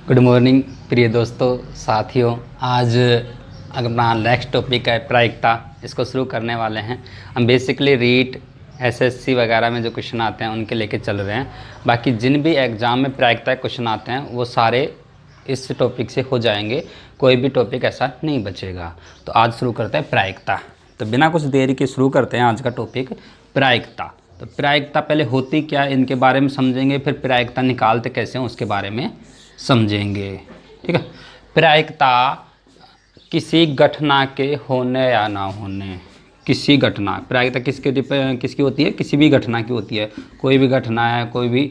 Good morning प्रिय दोस्तों साथियों। आज अपना नेक्स्ट टॉपिक है प्रायिकता। इसको शुरू करने वाले हैं हम। बेसिकली रीट एसएससी वगैरह में जो क्वेश्चन आते हैं उनके लेके चल रहे हैं। बाकी जिन भी एग्ज़ाम में प्रायिकता क्वेश्चन आते हैं वो सारे इस टॉपिक से हो जाएंगे, कोई भी टॉपिक ऐसा नहीं बचेगा। तो आज शुरू करते हैं प्रायिकता। तो बिना कुछ देरी के शुरू करते हैं आज का टॉपिक प्रायिकता। तो प्रायिकता पहले होती क्या है इनके बारे में समझेंगे, फिर प्रायिकता निकालते कैसे हैं उसके बारे में समझेंगे। ठीक है। प्रायिकता किसी घटना के होने या ना होने, किसी घटना, प्रायिकता किसकी होती है? किसी भी घटना की होती है। कोई भी घटना है, कोई भी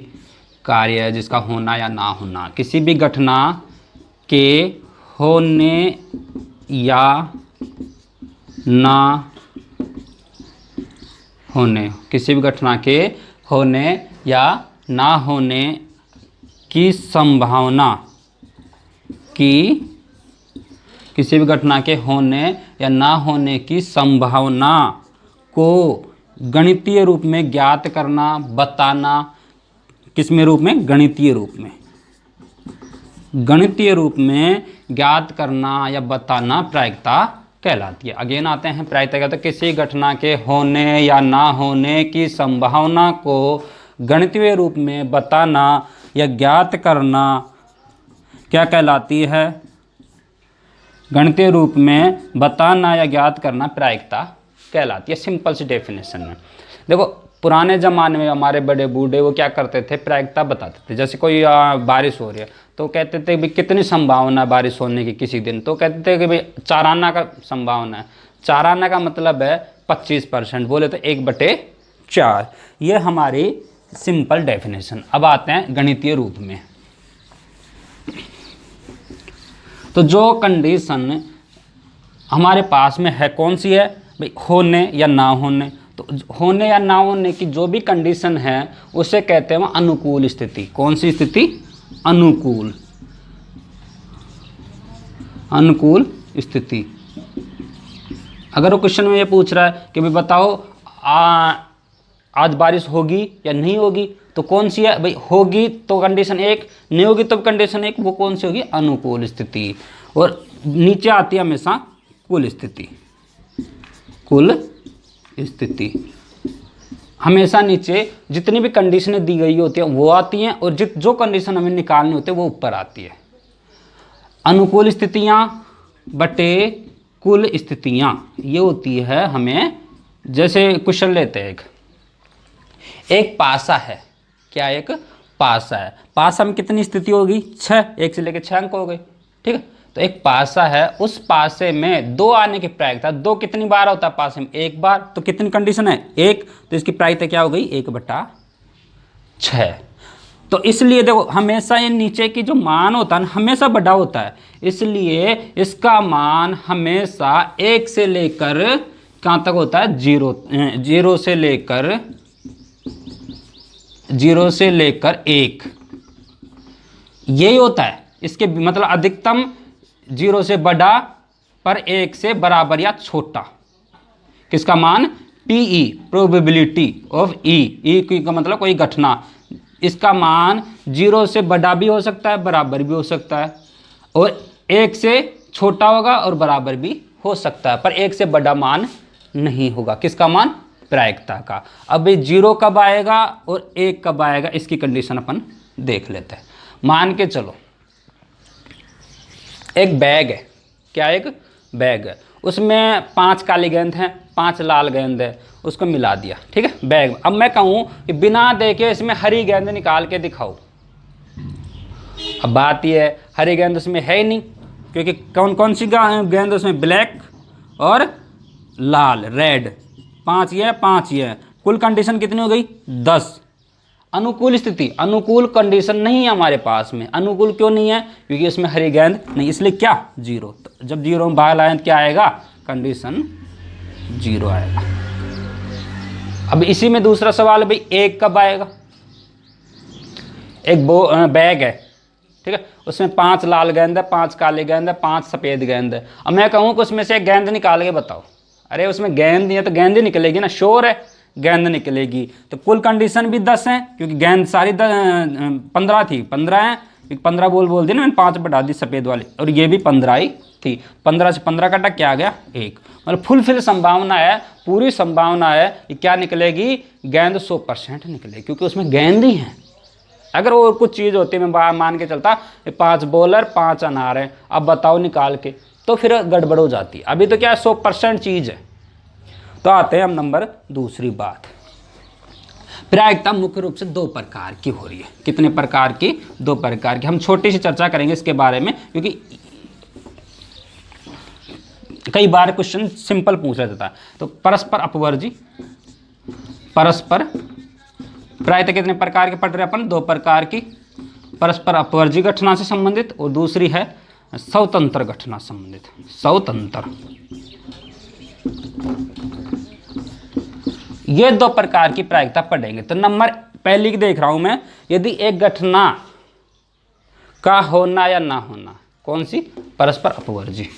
कार्य है जिसका होना या ना होना, किसी भी घटना के होने या ना होने, किसी भी घटना के होने या ना होने की संभावना की, किसी भी घटना के होने या ना होने की संभावना को गणितीय रूप में ज्ञात करना, बताना। किस में रूप में? गणितीय रूप में। गणितीय रूप में ज्ञात करना या बताना प्रायिकता कहलाती है। अगेन आते हैं प्रायिकता कहते हैं किसी घटना के होने या ना होने की संभावना को गणितीय रूप में बताना या ज्ञात करना क्या कहलाती है? गणितीय रूप में बताना या ज्ञात करना प्रायिकता कहलाती है। सिंपल सी डेफिनेशन में देखो, पुराने ज़माने में हमारे बड़े बूढ़े वो क्या करते थे? प्रायिकता बताते थे। जैसे कोई बारिश हो रही है तो कहते थे भाई कितनी संभावना है बारिश होने की किसी दिन, तो कहते थे कि भाई 4 आना का संभावना है। 4 आना का मतलब है 25%, बोले तो 1/4। ये हमारी सिंपल डेफिनेशन। अब आते हैं गणितीय रूप में। तो जो कंडीशन हमारे पास में है कौन सी है भाई? होने या ना होने। तो होने या ना होने की जो भी कंडीशन है उसे कहते हैं अनुकूल स्थिति। कौन सी स्थिति? अनुकूल, अनुकूल स्थिति। अगर वो क्वेश्चन में ये पूछ रहा है कि भाई बताओ आज बारिश होगी या नहीं होगी, तो कौन सी है भाई? होगी तो कंडीशन 1, नहीं होगी तो कंडीशन 1। वो कौन सी होगी? अनुकूल स्थिति। और नीचे आती है हमेशा कुल स्थिति। कुल स्थिति हमेशा नीचे जितनी भी कंडीशनें दी गई होती हैं वो आती हैं, और जो कंडीशन हमें निकालनी होती है वो ऊपर आती है। अनुकूल स्थितियां बटे कुल स्थितियां, ये होती है हमें। जैसे क्वेश्चन लेते हैं, एक पासा है। क्या? एक पासा है। पासा में कितनी स्थिति होगी? 6। 1 से लेकर 6 अंक हो गए। ठीक है। तो एक पासा है, उस पासे में 2 आने की प्रायिकता। 2 कितनी बार होता है पासे में? 1 बार। तो कितनी कंडीशन है? 1। तो इसकी प्रायिकता क्या हो गई? 1/6। तो इसलिए देखो हमेशा ये नीचे की जो मान होता है ना हमेशा बड़ा होता है, इसलिए इसका मान हमेशा 1 से लेकर कहाँ तक होता है? 0 से लेकर 1, यही होता है। इसके मतलब अधिकतम 0 से बड़ा पर 1 से बराबर या छोटा। किसका मान? PE, प्रोबेबिलिटी ऑफ ई का मतलब कोई घटना। इसका मान 0 से बड़ा भी हो सकता है, बराबर भी हो सकता है, और 1 से छोटा होगा और बराबर भी हो सकता है, पर 1 से बड़ा मान नहीं होगा। किसका मान? प्रायिकता का। अब 0 कब आएगा और 1 कब आएगा इसकी कंडीशन अपन देख लेते हैं। मान के चलो एक बैग है। क्या? एक बैग है, उसमें 5 काली गेंद हैं, 5 लाल गेंद है, उसको मिला दिया। ठीक है, बैग। अब मैं कहूँ कि बिना देखे इसमें हरी गेंद निकाल के दिखाओ। अब बात यह है हरी गेंद उसमें है ही नहीं, क्योंकि कौन कौन सी गेंद उसमें? ब्लैक और लाल, रेड। 5 ये है, 5 ये है। कुल कंडीशन कितनी हो गई? 10। अनुकूल स्थिति, अनुकूल कंडीशन नहीं है हमारे पास में। अनुकूल क्यों नहीं है? क्योंकि इसमें हरी गेंद नहीं, इसलिए क्या? 0। तो जब 0 में बाहर आए तो क्या आएगा? कंडीशन 0 आएगा। अब इसी में दूसरा सवाल है भाई 1 कब आएगा? एक बैग है, ठीक है, उसमें 5 लाल गेंद है, 5 काली गेंद है, 5 सफ़ेद गेंद है। अब मैं कहूँ कि उसमें से एक गेंद निकाल के बताओ। अरे उसमें गेंद नहीं है तो गेंद ही निकलेगी ना, श्योर है गेंद निकलेगी। तो कुल कंडीशन भी 10 है, क्योंकि गेंद सारी 15 थी, 15 है, 15 बॉल बोल दी ना, मैंने 5 बढ़ा दी सफ़ेद वाली, और ये भी 15 ही थी। 15 से 15 काटा, क्या आ गया 1। मतलब फुलफिल संभावना है, पूरी संभावना है कि क्या निकलेगी, गेंद 100% निकलेगी, क्योंकि उसमें गेंद ही है। अगर और कुछ चीज़ होती, मैं मान के चलता 5 बॉलर 5 अनार हैं, अब बताओ निकाल के, तो फिर गड़बड़ हो जाती। अभी तो क्या 100% चीज़ है। तो आते हैं हम नंबर दूसरी बात। प्रायिकता मुख्य रूप से 2 प्रकार की हो रही है। कितने प्रकार की? 2 प्रकार की। हम छोटी सी चर्चा करेंगे इसके बारे में, क्योंकि कई बार क्वेश्चन सिंपल पूछा जाता है। तो परस्पर अपवर्जी, परस्पर प्रायिकता कितने प्रकार के पढ़ रहे हैं अपन? 2 प्रकार की। परस्पर अपवर्जी घटना से संबंधित, और दूसरी है स्वतंत्र घटना संबंधित। स्वतंत्र, ये 2 प्रकार की प्रायिकता पढ़ेंगे। तो नंबर पहली की देख रहा हूं मैं, यदि एक घटना का होना या ना होना, कौन सी? परस्पर अपवर्जी।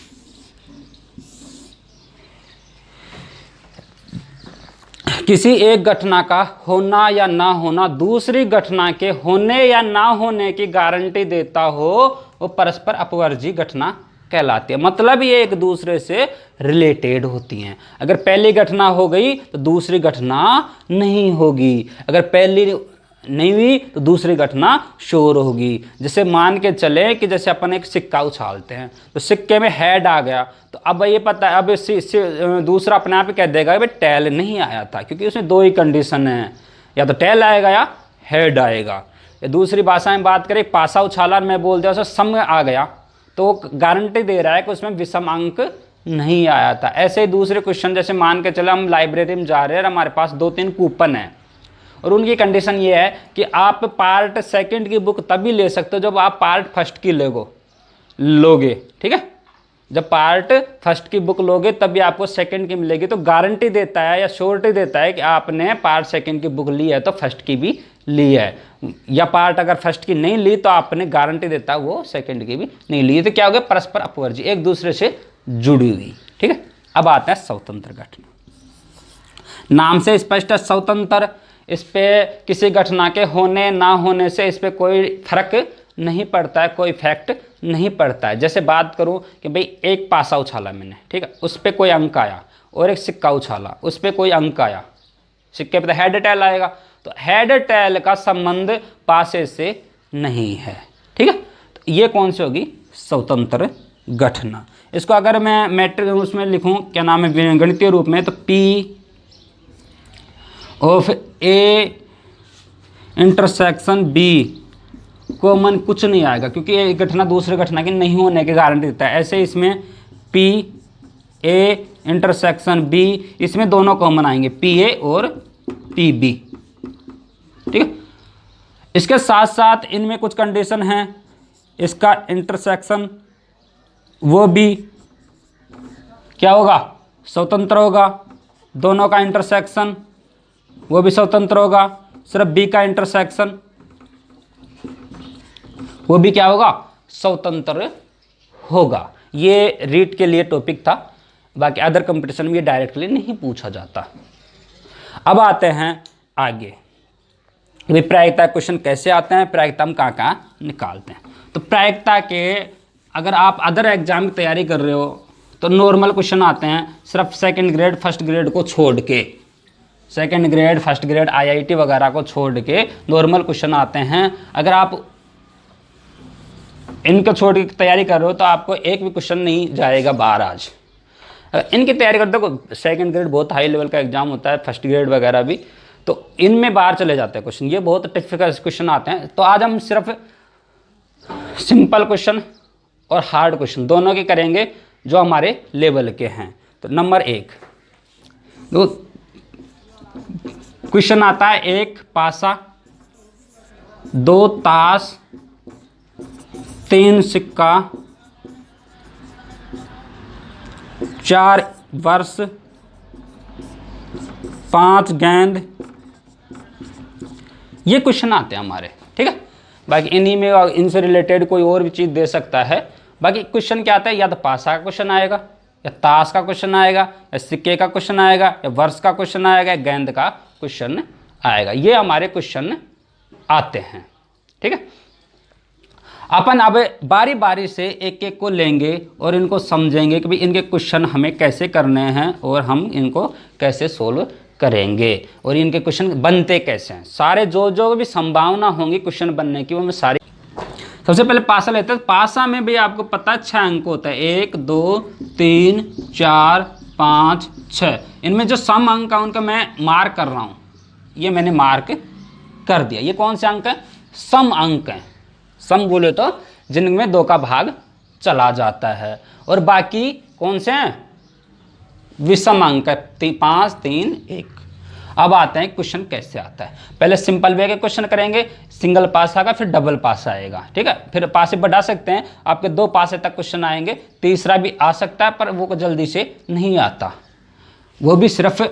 किसी एक घटना का होना या ना होना दूसरी घटना के होने या ना होने की गारंटी देता हो, वो परस्पर अपवर्जी घटना कहलाती है। मतलब ये एक दूसरे से रिलेटेड होती हैं। अगर पहली घटना हो गई तो दूसरी घटना नहीं होगी, अगर पहली नहीं हुई तो दूसरी घटना शोर होगी। जैसे मान के चले कि जैसे अपन एक सिक्का उछालते हैं, तो सिक्के में हेड आ गया, तो अब ये पता है, अब दूसरा अपने आप ही कह देगा भाई टेल नहीं आया था, क्योंकि उसमें 2 ही कंडीशन है, या तो टेल आएगा या हेड आएगा। दूसरी भाषा में बात करें, पासा उछाला, मैं बोल दिया उसे सम आ गया, तो वो गारंटी दे रहा है कि उसमें विषम अंक नहीं आया था। ऐसे ही दूसरे क्वेश्चन, जैसे मान के चले हम लाइब्रेरी में जा रहे हैं और हमारे पास 2-3 कूपन है, और उनकी कंडीशन ये है कि आप पार्ट सेकंड की बुक तभी ले सकते हो जब आप पार्ट फर्स्ट की लोगे। ठीक है, जब पार्ट फर्स्ट की बुक लोगे तभी आपको सेकंड की मिलेगी। तो गारंटी देता है या श्योरिटी देता है कि आपने पार्ट सेकंड की बुक ली है तो फर्स्ट की भी ली है, या पार्ट अगर फर्स्ट की नहीं ली तो आपने गारंटी देता है वो सेकंड की भी नहीं ली। तो क्या हो गया? परस्पर अपवर्जी, एक दूसरे से जुड़ी हुई। ठीक है, अब आते हैं स्वतंत्र घटना। नाम से स्पष्ट है स्वतंत्र, इस पे किसी घटना के होने ना होने से इस पे कोई फर्क नहीं पड़ता है, कोई इफेक्ट नहीं पड़ता है। जैसे बात करूं कि भाई एक पासा उछाला मैंने, ठीक है, उस पे कोई अंक आया, और एक सिक्का उछाला, उस पे कोई अंक आया, सिक्के पे तो हेड टेल आएगा, तो हेड टेल का संबंध पासे से नहीं है। ठीक है, तो ये कौन सी होगी? स्वतंत्र घटना। इसको अगर मैं मैट्रिक उसमें लिखूं, क्या नाम है, गणितीय रूप में, तो P of A intersection B common कुछ नहीं आएगा, क्योंकि एक घटना दूसरे घटना की नहीं होने की गारंटी देता है। ऐसे इसमें P A इंटरसेक्शन B, इसमें दोनों कॉमन आएंगे, PA और PB। ठीक है, इसके साथ साथ इनमें कुछ कंडीशन हैं, इसका इंटरसेक्शन वो भी क्या होगा? स्वतंत्र होगा। दोनों का इंटरसेक्शन वो भी स्वतंत्र होगा। सिर्फ B का इंटरसेक्शन वो भी क्या होगा? स्वतंत्र होगा। ये रीट के लिए टॉपिक था, बाकी अदर कंपटीशन में ये डायरेक्टली नहीं पूछा जाता। अब आते हैं आगे, प्रायिकता क्वेश्चन कैसे आते हैं, प्रायिकता हम कहाँ निकालते हैं। तो प्रायिकता के अगर आप अदर एग्जाम की तैयारी कर रहे हो तो नॉर्मल क्वेश्चन आते हैं, सिर्फ सेकंड ग्रेड फर्स्ट ग्रेड को छोड़ के, second grade first grade IIT वगैरह को छोड़ के नॉर्मल क्वेश्चन आते हैं। अगर आप इनको छोड़ के तैयारी कर रहे हो तो आपको एक भी क्वेश्चन नहीं जाएगा बाहर आज। इनकी तैयारी करते हो, सेकंड ग्रेड बहुत हाई लेवल का एग्जाम होता है, फर्स्ट ग्रेड वगैरह भी, तो इनमें बाहर चले जाते हैं क्वेश्चन, ये बहुत डिफिकल्ट क्वेश्चन आते हैं। तो आज हम सिर्फ सिंपल क्वेश्चन और हार्ड क्वेश्चन दोनों के करेंगे जो हमारे लेवल के हैं। तो नंबर 1 तो क्वेश्चन आता है, एक पासा, 2 ताश, 3 सिक्का, 4 वर्ष, 5 गेंद, ये क्वेश्चन आते हैं हमारे। ठीक है, बाकी इन्हीं में इनसे रिलेटेड कोई और भी चीज़ दे सकता है। बाकी क्वेश्चन क्या आता है, या तो पासा का क्वेश्चन आएगा, या ताश का क्वेश्चन आएगा, या सिक्के का क्वेश्चन आएगा, या वर्ष का क्वेश्चन आएगा, या गेंद का क्वेश्चन आएगा। ये हमारे क्वेश्चन आते हैं। ठीक है, अपन अब बारी बारी से एक एक को लेंगे और इनको समझेंगे कि भाई इनके क्वेश्चन हमें कैसे करने हैं और हम इनको कैसे सोल्व करेंगे और इनके क्वेश्चन बनते कैसे हैं। सारे जो भी संभावना होंगी क्वेश्चन बनने की वो मैं सारी। सबसे पहले पासा लेते हैं। पासा में भी आपको पता है 6 अंक होता है, 1 2 3 4 5 6। इनमें जो सम अंक है उनका मैं मार्क कर रहा हूँ, ये मैंने मार्क कर दिया। ये कौन से अंक है? सम अंक हैं। सम बोले तो जिनमें 2 का भाग चला जाता है। और बाकी कौन से हैं? विषम अंक है, 5 3 1। अब आते हैं क्वेश्चन कैसे आता है। पहले सिंपल वे के क्वेश्चन करेंगे, सिंगल पास आएगा, फिर डबल पास आएगा, ठीक है। फिर पासे बढ़ा सकते हैं, आपके 2 पासे तक क्वेश्चन आएंगे, तीसरा भी आ सकता है पर वो जल्दी से नहीं आता, वो भी सिर्फ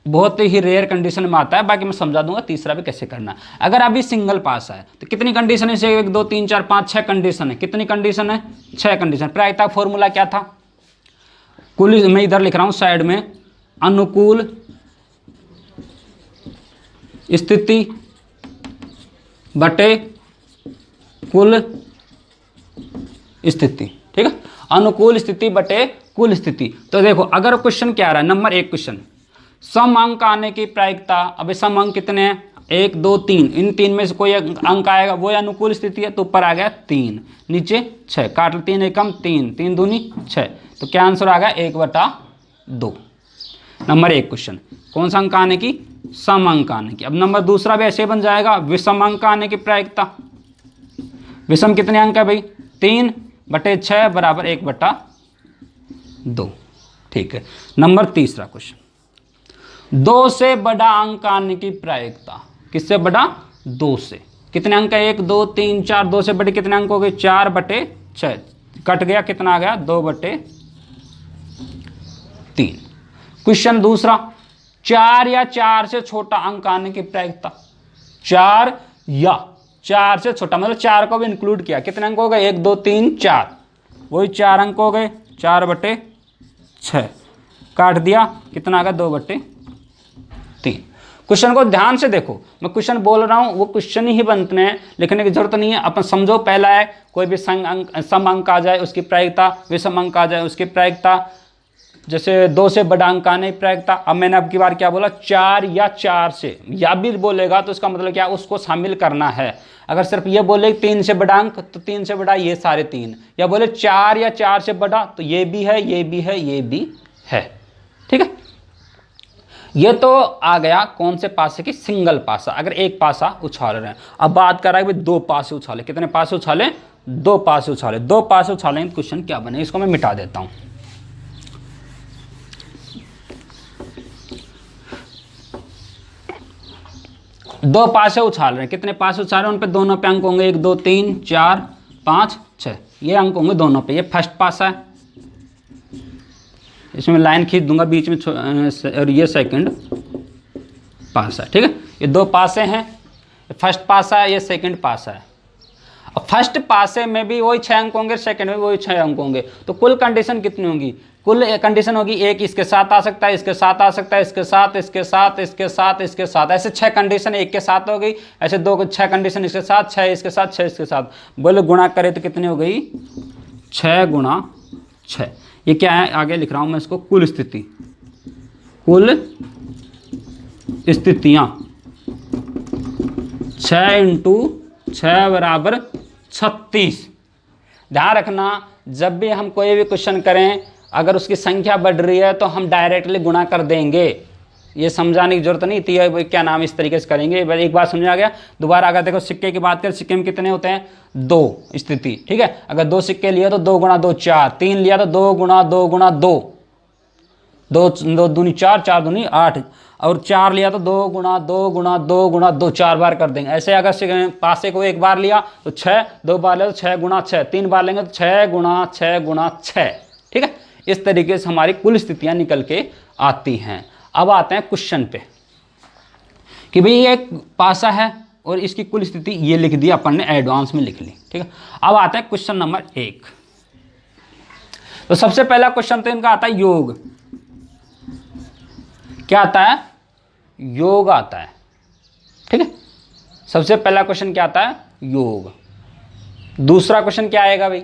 बहुत ही रेयर कंडीशन में आता है। बाकी मैं समझा दूंगा तीसरा भी कैसे करना है। अगर अभी सिंगल पास है तो कितनी कंडीशन है? 1 2 3 4 5 6 कंडीशन है। कितनी कंडीशन है? 6 कंडीशन। प्रायिकता फॉर्मूला क्या था? कुल, मैं इधर लिख रहा हूं साइड में, अनुकूल स्थिति बटे कुल स्थिति, ठीक है। अनुकूल स्थिति बटे कुल स्थिति। तो देखो अगर क्वेश्चन क्या आ रहा है, नंबर 1 क्वेश्चन, सम अंक आने की प्रायिकता। अब सम अंक कितने हैं? 1 2 3। इन 3 में से कोई अंक आएगा, वो अनुकूल स्थिति है, तो ऊपर आ गया 3, नीचे 6, काट 3 एकम 3, 3 दूनी 6, तो क्या आंसर आ गया? 1/2। नंबर 1 क्वेश्चन कौन सा अंक आने की? सम अंक आने की। अब नंबर दूसरा भी ऐसे बन जाएगा, विषम अंक आने की प्रायिकता। विषम कितने अंक है भाई? 3/6 बराबर 1/2, ठीक है। नंबर तीसरा क्वेश्चन, 2 से बड़ा अंक आने की प्रायिकता। किससे बड़ा? 2 से। कितने अंक है? 1 2 3 4, 2 से बड़े कितने अंक हो गए? 4/6, कट गया, कितना आ गया? 2/3। क्वेश्चन दूसरा, 4 या 4 से छोटा अंक आने की प्रायिकता। 4 या 4 से छोटा, मतलब 4 को भी इंक्लूड किया। कितने अंक हो गए? 1 2 3 4, वही 4 अंक हो गए, 4/6, काट दिया, कितना आ गया? 2/3। क्वेश्चन को ध्यान से देखो, मैं क्वेश्चन बोल रहा हूं, वो क्वेश्चन ही बनते हैं, लिखने की जरूरत नहीं है। अपन समझो, पहला है कोई भी सम अंक आ जाए उसकी प्रायिकता, विषम अंक आ जाए उसकी प्रायिकता, जैसे 2 से बड़ा अंक आने की प्रायिकता। अब मैंने अब की बार क्या बोला? 4 या 4 से, या भी बोलेगा तो इसका मतलब क्या? उसको शामिल करना है। अगर सिर्फ ये बोले 3 से बड़ा अंक, तो 3 से बड़ा ये सारे 3, या बोले 4 या 4 से बड़ा, तो ये भी है, ये भी है, ये भी है, ठीक है। ये तो आ गया कौन से पासे की? सिंगल पासा। अगर एक पासा उछाल रहे हैं। अब बात कर रहा है कि 2 पासे उछाले। कितने पासे उछाले? 2 पासे उछाले। 2 पासे उछालें तो क्वेश्चन क्या बने? इसको मैं मिटा देता हूं। दो पासे उछाल रहे हैं। कितने पासे उछाल रहे हैं? उन पे दोनों पे अंक होंगे, 1 2 3 4 5 6, ये अंक होंगे दोनों पे। ये फर्स्ट पासा है, इसमें लाइन खींच दूंगा बीच में, और ये सेकंड पासा है, ठीक है। ये 2 पासे हैं, फर्स्ट पासा है, ये सेकंड पासा है। अब फर्स्ट पासे में भी वही 6 अंक होंगे, सेकंड में वही 6 अंक होंगे, तो कुल कंडीशन कितनी होगी? कुल कंडीशन होगी, एक इसके साथ आ सकता है, इसके साथ आ सकता है, इसके साथ, इसके साथ, इसके साथ, इसके साथ, ऐसे 6 कंडीशन एक के साथ हो गई। ऐसे 6 कंडीशन इसके साथ, 6 इसके साथ, 6 इसके साथ। बोले गुणा करे तो कितनी हो गई? 6 × 6। ये क्या है? आगे लिख रहा हूं मैं इसको, कुल स्थिति, कुल स्थितियां। 6 × 6 बराबर 36। ध्यान रखना, जब भी हम कोई भी क्वेश्चन करें, अगर उसकी संख्या बढ़ रही है तो हम डायरेक्टली गुणा कर देंगे। ये समझाने की जरूरत नहीं थी, क्या नाम इस तरीके से करेंगे। एक बार समझा गया। दोबारा अगर देखो सिक्के की बात करें, सिक्के में कितने होते हैं? 2 स्थिति, ठीक है। अगर 2 सिक्के लिए तो 2 × 2 4, 3 लिया तो 2 × 2 × 2, 2 दूनी 4, 4 दूनी 8, और 4 लिया तो 2 × 2 × 2 × 2, 4 बार कर देंगे। ऐसे अगर पासे को एक बार लिया तो 6, 2 बार लिया तो 6 × 6, 3 बार लेंगे तो 6 × 6 × 6, ठीक है। इस तरीके से हमारी कुल स्थितियां निकल के आती हैं। अब आते हैं क्वेश्चन पे कि भाई ये एक पासा है और इसकी कुल स्थिति ये लिख दी अपन ने, एडवांस में लिख ली, ठीक है। अब आता है क्वेश्चन नंबर 1। तो सबसे पहला क्वेश्चन तो इनका आता है योग। क्या आता है? योग आता है, ठीक है। सबसे पहला क्वेश्चन क्या आता है? योग। दूसरा क्वेश्चन क्या आएगा भाई,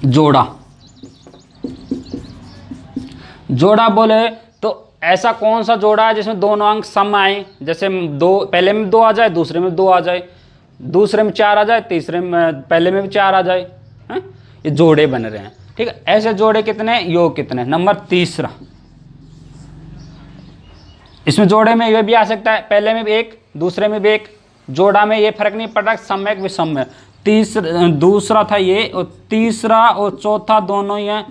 जोड़ा। जोड़ा बोले तो ऐसा कौन सा जोड़ा है जिसमें दोनों अंक सम आए, जैसे दो, पहले में 2 आ जाए, दूसरे में 2 आ जाए, दूसरे में 4 आ जाए, तीसरे में, पहले में भी 4 आ जाए, हैं? ये जोड़े बन रहे हैं, ठीक है। ऐसे जोड़े कितने, योग कितने। नंबर तीसरा, इसमें जोड़े में ये भी आ सकता है, पहले में भी 1, दूसरे में भी 1, जोड़ा में ये फर्क नहीं पड़ रहा, सम्यक विषम है। दूसरा था ये, और तीसरा और चौथा दोनों ही है,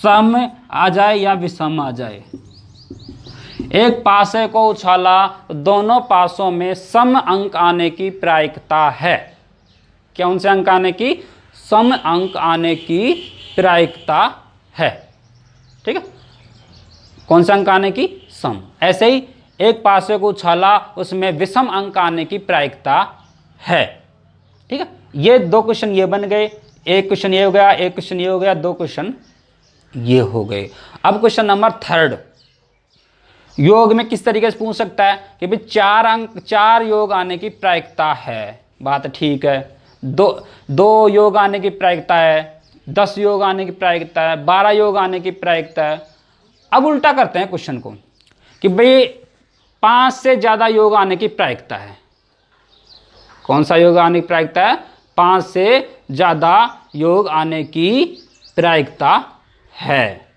सम आ जाए या विषम आ जाए। एक पासे को उछाला तो दोनों पासों में सम अंक आने की प्रायिकता है। क्या उनसे अंक आने की, सम अंक आने की प्रायिकता है, ठीक है। कौन सा अंक आने की, सम। ऐसे ही एक पासे को उछाला, उसमें विषम अंक आने की प्रायिकता है, ठीक है। ये 2 क्वेश्चन ये बन गए, एक क्वेश्चन ये हो गया, एक क्वेश्चन ये हो गया, 2 क्वेश्चन ये हो गए। अब क्वेश्चन नंबर 3, योग में किस तरीके से पूछ सकता है कि भाई 4 योग आने की प्रायिकता है, बात ठीक है। 2 योग आने की प्रायिकता है, 10 योग आने की प्रायिकता है, 12 योग आने की प्रायिकता है। अब उल्टा करते हैं क्वेश्चन को कि भाई 5 से ज्यादा योग आने की प्रायिकता है। कौन सा योग आने की प्रायिकता है, 5 से ज्यादा योग आने की प्रायिकता है।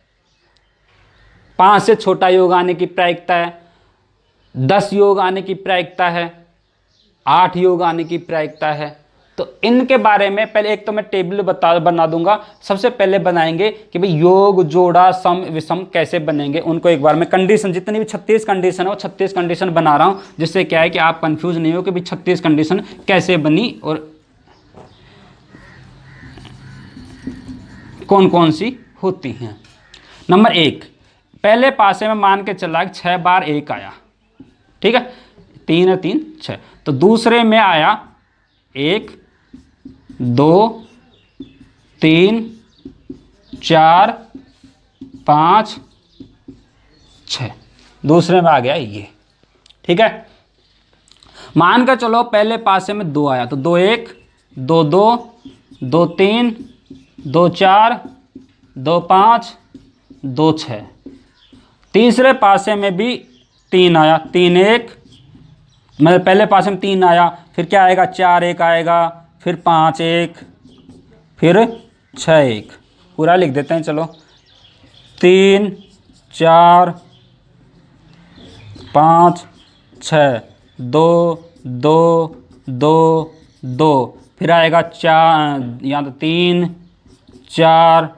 5 से छोटा योग आने की प्रायिकता है, 10 योग आने की प्रायिकता है, 8 योग आने की प्रायिकता है। तो इनके बारे में पहले एक तो मैं टेबल बना दूंगा। सबसे पहले बनाएंगे कि भाई योग, जोड़ा, सम, विषम कैसे बनेंगे, उनको एक बार में कंडीशन, जितनी भी 36 कंडीशन है वो 36 कंडीशन बना रहा हूं, जिससे क्या है कि आप कंफ्यूज नहीं हो कि भाई 36 कंडीशन कैसे बनी और कौन कौन सी होती हैं। नंबर 1, पहले पासे में मान के चला 6 बार 1 आया, ठीक है, 3 है 3 6। तो दूसरे में आया 1 2 3 4 5 6, दूसरे में आ गया ये, ठीक है। मान कर चलो पहले पासे में 2 आया, तो 2 1 2 2 2 3 2 4 2 5 2 6। तीसरे पासे में भी 3 आया, 3 1, मतलब पहले पासे में 3 आया, फिर क्या आएगा, 4 1 आएगा, फिर 5 1, फिर 6 1। पूरा लिख देते हैं, चलो 3 4 5 6 2 2 2 2, फिर आएगा 4, यहाँ तो 3 4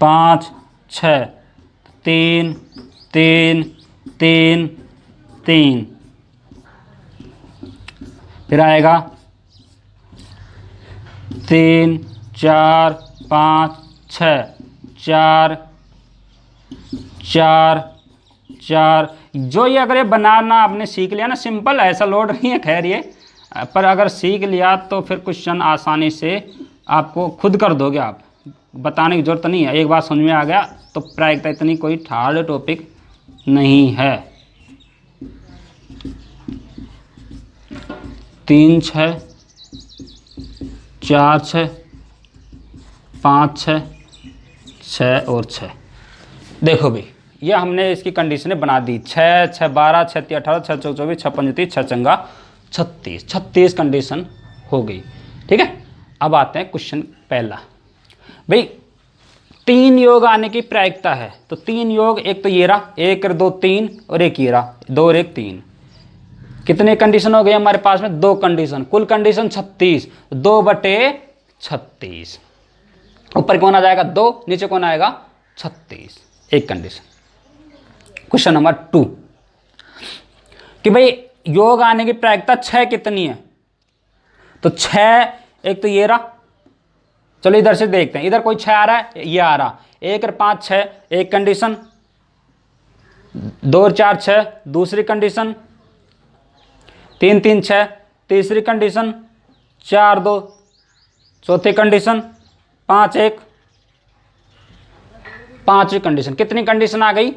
5 6, 3 3 3 3, फिर आएगा 3 4 5 6 4 4 4। जो ये अगर ये बनाना आपने सीख लिया ना, सिंपल ऐसा लोड नहीं है खैर ये, पर अगर सीख लिया तो फिर क्वेश्चन आसानी से आपको खुद कर दोगे आप, बताने की जरूरत नहीं है। एक बार समझ में आ गया तो प्रायिकता इतनी कोई हार्ड टॉपिक नहीं है। 3 6 4 6 5 6 6 और 6। देखो भाई ये हमने इसकी कंडीशनें बना दी, 6 6 12 6 3 18 6 4 24 6 5 30 6 चंगा 36, 36 कंडीशन हो गई, ठीक है। अब आते हैं क्वेश्चन पहला, भाई 3 योग आने की प्रायिकता है, तो 3 योग, एक तो ये रहा 1 2 3 और एक ये रहा 2 और 1 3। कितने कंडीशन हो गए हमारे पास में, 2 कंडीशन, कुल कंडीशन 36, 2/36। ऊपर कौन आ जाएगा 2, नीचे कौन आएगा 36, एक कंडीशन। क्वेश्चन नंबर 2 कि भाई योग आने की प्रायिकता 6 कितनी है, तो 6, एक तो ये रहा, चलो इधर से देखते हैं, इधर कोई 6 आ रहा है, ये आ रहा 1 और 5 6, एक कंडीशन, 2 और 4 6, दूसरी कंडीशन, 3 3 6, तीसरी कंडीशन, 4 2, चौथी कंडीशन, 5 1, पांचवी कंडीशन। कितनी कंडीशन आ गई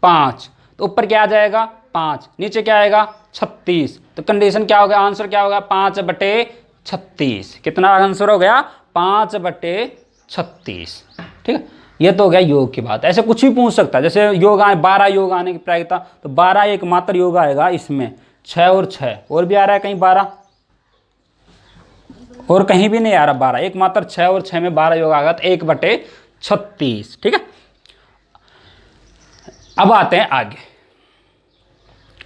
5, तो ऊपर क्या आ जाएगा 5, नीचे क्या आएगा 36। तो कंडीशन क्या हो गया, आंसर क्या होगा 5/36। कितना आंसर हो गया 5/36। ठीक है, ये तो हो गया योग की बात। ऐसे कुछ भी पूछ सकता है, जैसे योग आए 12 योग आने की प्रायिकता, तो 12 एकमात्र योग आएगा इसमें, 6 और 6 और भी आ रहा है कहीं 12 और कहीं भी नहीं आ रहा 12, एकमात्र 6 और 6 में 12 योग आ गया, तो 1/36। ठीक है, अब आते हैं आगे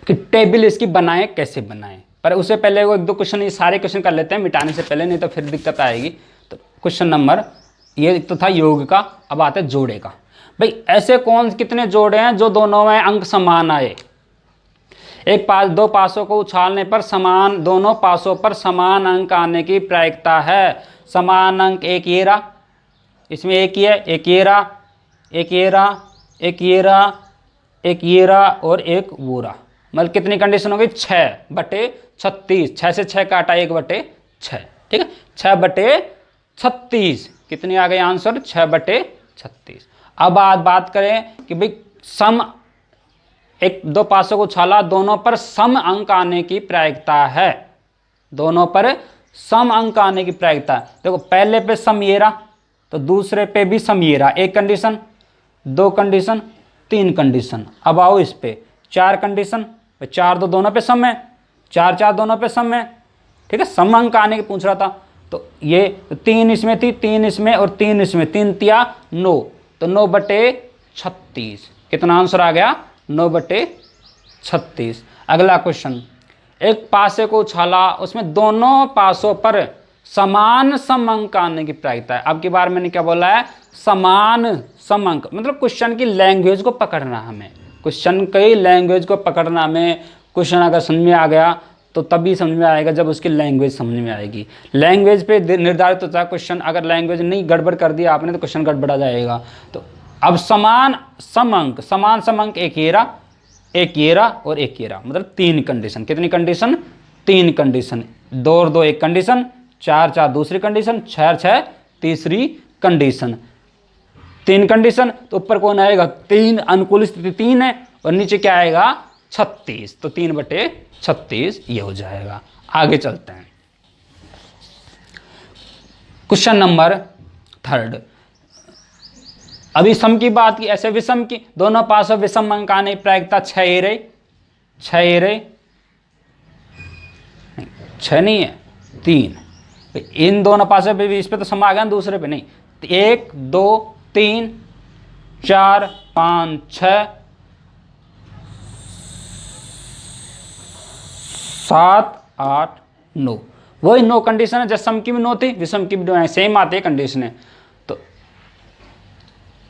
कि टेबल इसकी बनाएं कैसे बनाएं, पर उससे पहले वो 1-2 क्वेश्चन, ये सारे क्वेश्चन कर लेते हैं मिटाने से पहले, नहीं तो फिर दिक्कत आएगी। तो क्वेश्चन नंबर, ये तो था योग का, अब आते हैं जोड़े का। भाई ऐसे कौन कितने जोड़े हैं जो दोनों में अंक समान आए। दो पासों को उछालने पर दोनों पासों पर समान अंक आने की प्रायिकता है। समान अंक एक ये रहा, इसमें एक ही है, एक ये रहा, एक ये रहा, एक ये रहा, एक ये रहा और एक वो रहा। मतलब कितनी कंडीशन हो गई 6/36। 6 से 6 काटा 1/6। ठीक है, 6/36 कितनी आ गई आंसर 6/36। अब बात करें कि भाई सम, दो पासों को उछाला, दोनों पर सम अंक आने की प्रायिकता है। दोनों पर सम अंक आने की प्रायिकता है। देखो पहले पे सम ये रहा, तो दूसरे पे भी सम ये रहा। 1 कंडीशन, 2 कंडीशन, 3 कंडीशन। अब आओ इस पे 4 कंडीशन, 4 तो दोनों पे सम है, 4 दोनों पे सम है। ठीक है, सम अंक आने की पूछ रहा था, तो ये 3 इसमें थी, 3 इसमें और 3 इसमें, 3 तिया 9, तो 9/36। कितना आंसर आ गया 9/36। अगला क्वेश्चन, एक पासे को उछाला, उसमें दोनों पासों पर समान सम अंक आने की प्रायिकता है। अब की बार मैंने क्या बोला है, समान सम अंक, मतलब क्वेश्चन की लैंग्वेज को पकड़ना, हमें क्वेश्चन की लैंग्वेज को पकड़ना। हमें क्वेश्चन अगर समझ में आ गया तो तभी समझ में आएगा जब उसकी लैंग्वेज समझ में आएगी। लैंग्वेज पे निर्धारित होता है क्वेश्चन, अगर लैंग्वेज नहीं गड़बड़ कर दिया आपने तो क्वेश्चन गड़बड़ा जाएगा। तो अब समान सम अंक, समान सम अंक एक ये रहा, एक ये रहा और एक ये रहा, मतलब 3 कंडीशन। कितनी कंडीशन 3 कंडीशन। 2 और 2 एक कंडीशन, 4 दूसरी कंडीशन, 6 तीसरी कंडीशन। 3 कंडीशन, तो ऊपर कौन आएगा 3, अनुकूल स्थिति 3 है और नीचे क्या आएगा 36, तो 3/36 ये हो जाएगा। आगे चलते हैं, क्वेश्चन नंबर 3। अभी सम की बात की, ऐसे विषम की, दोनों पासों विषम अंक आने की प्रायिकता 6 ये रही, 6 नहीं है 3। इन दोनों पासों पे भी, इस पे तो सम आ गया, दूसरे पे नहीं। 1 2 3 4 5 6 7 8 9, वही 9 कंडीशन है। जैसे सम की भी 9 थी, विषम की भी सेम आती है कंडीशन है, तो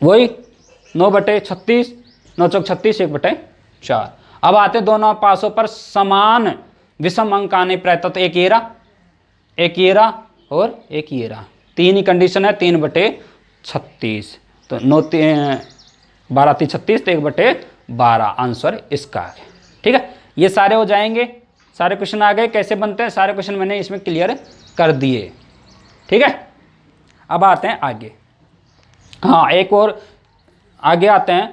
वही 9/36, 9 चौक 36, 1/4। अब आते हैं दोनों पासों पर समान विषम अंक आने प्रायिकता, तो एक ये रहा, एक ये रहा और एक ये रहा। 3 ही कंडीशन है, 3/36, तो 9 12 3 36, तो 1/12 आंसर इसका है। ठीक है, ये सारे हो जाएंगे, सारे क्वेश्चन आ गए। कैसे बनते हैं सारे क्वेश्चन मैंने इसमें क्लियर कर दिए। ठीक है, अब आते हैं आगे। हाँ, एक और आगे आते हैं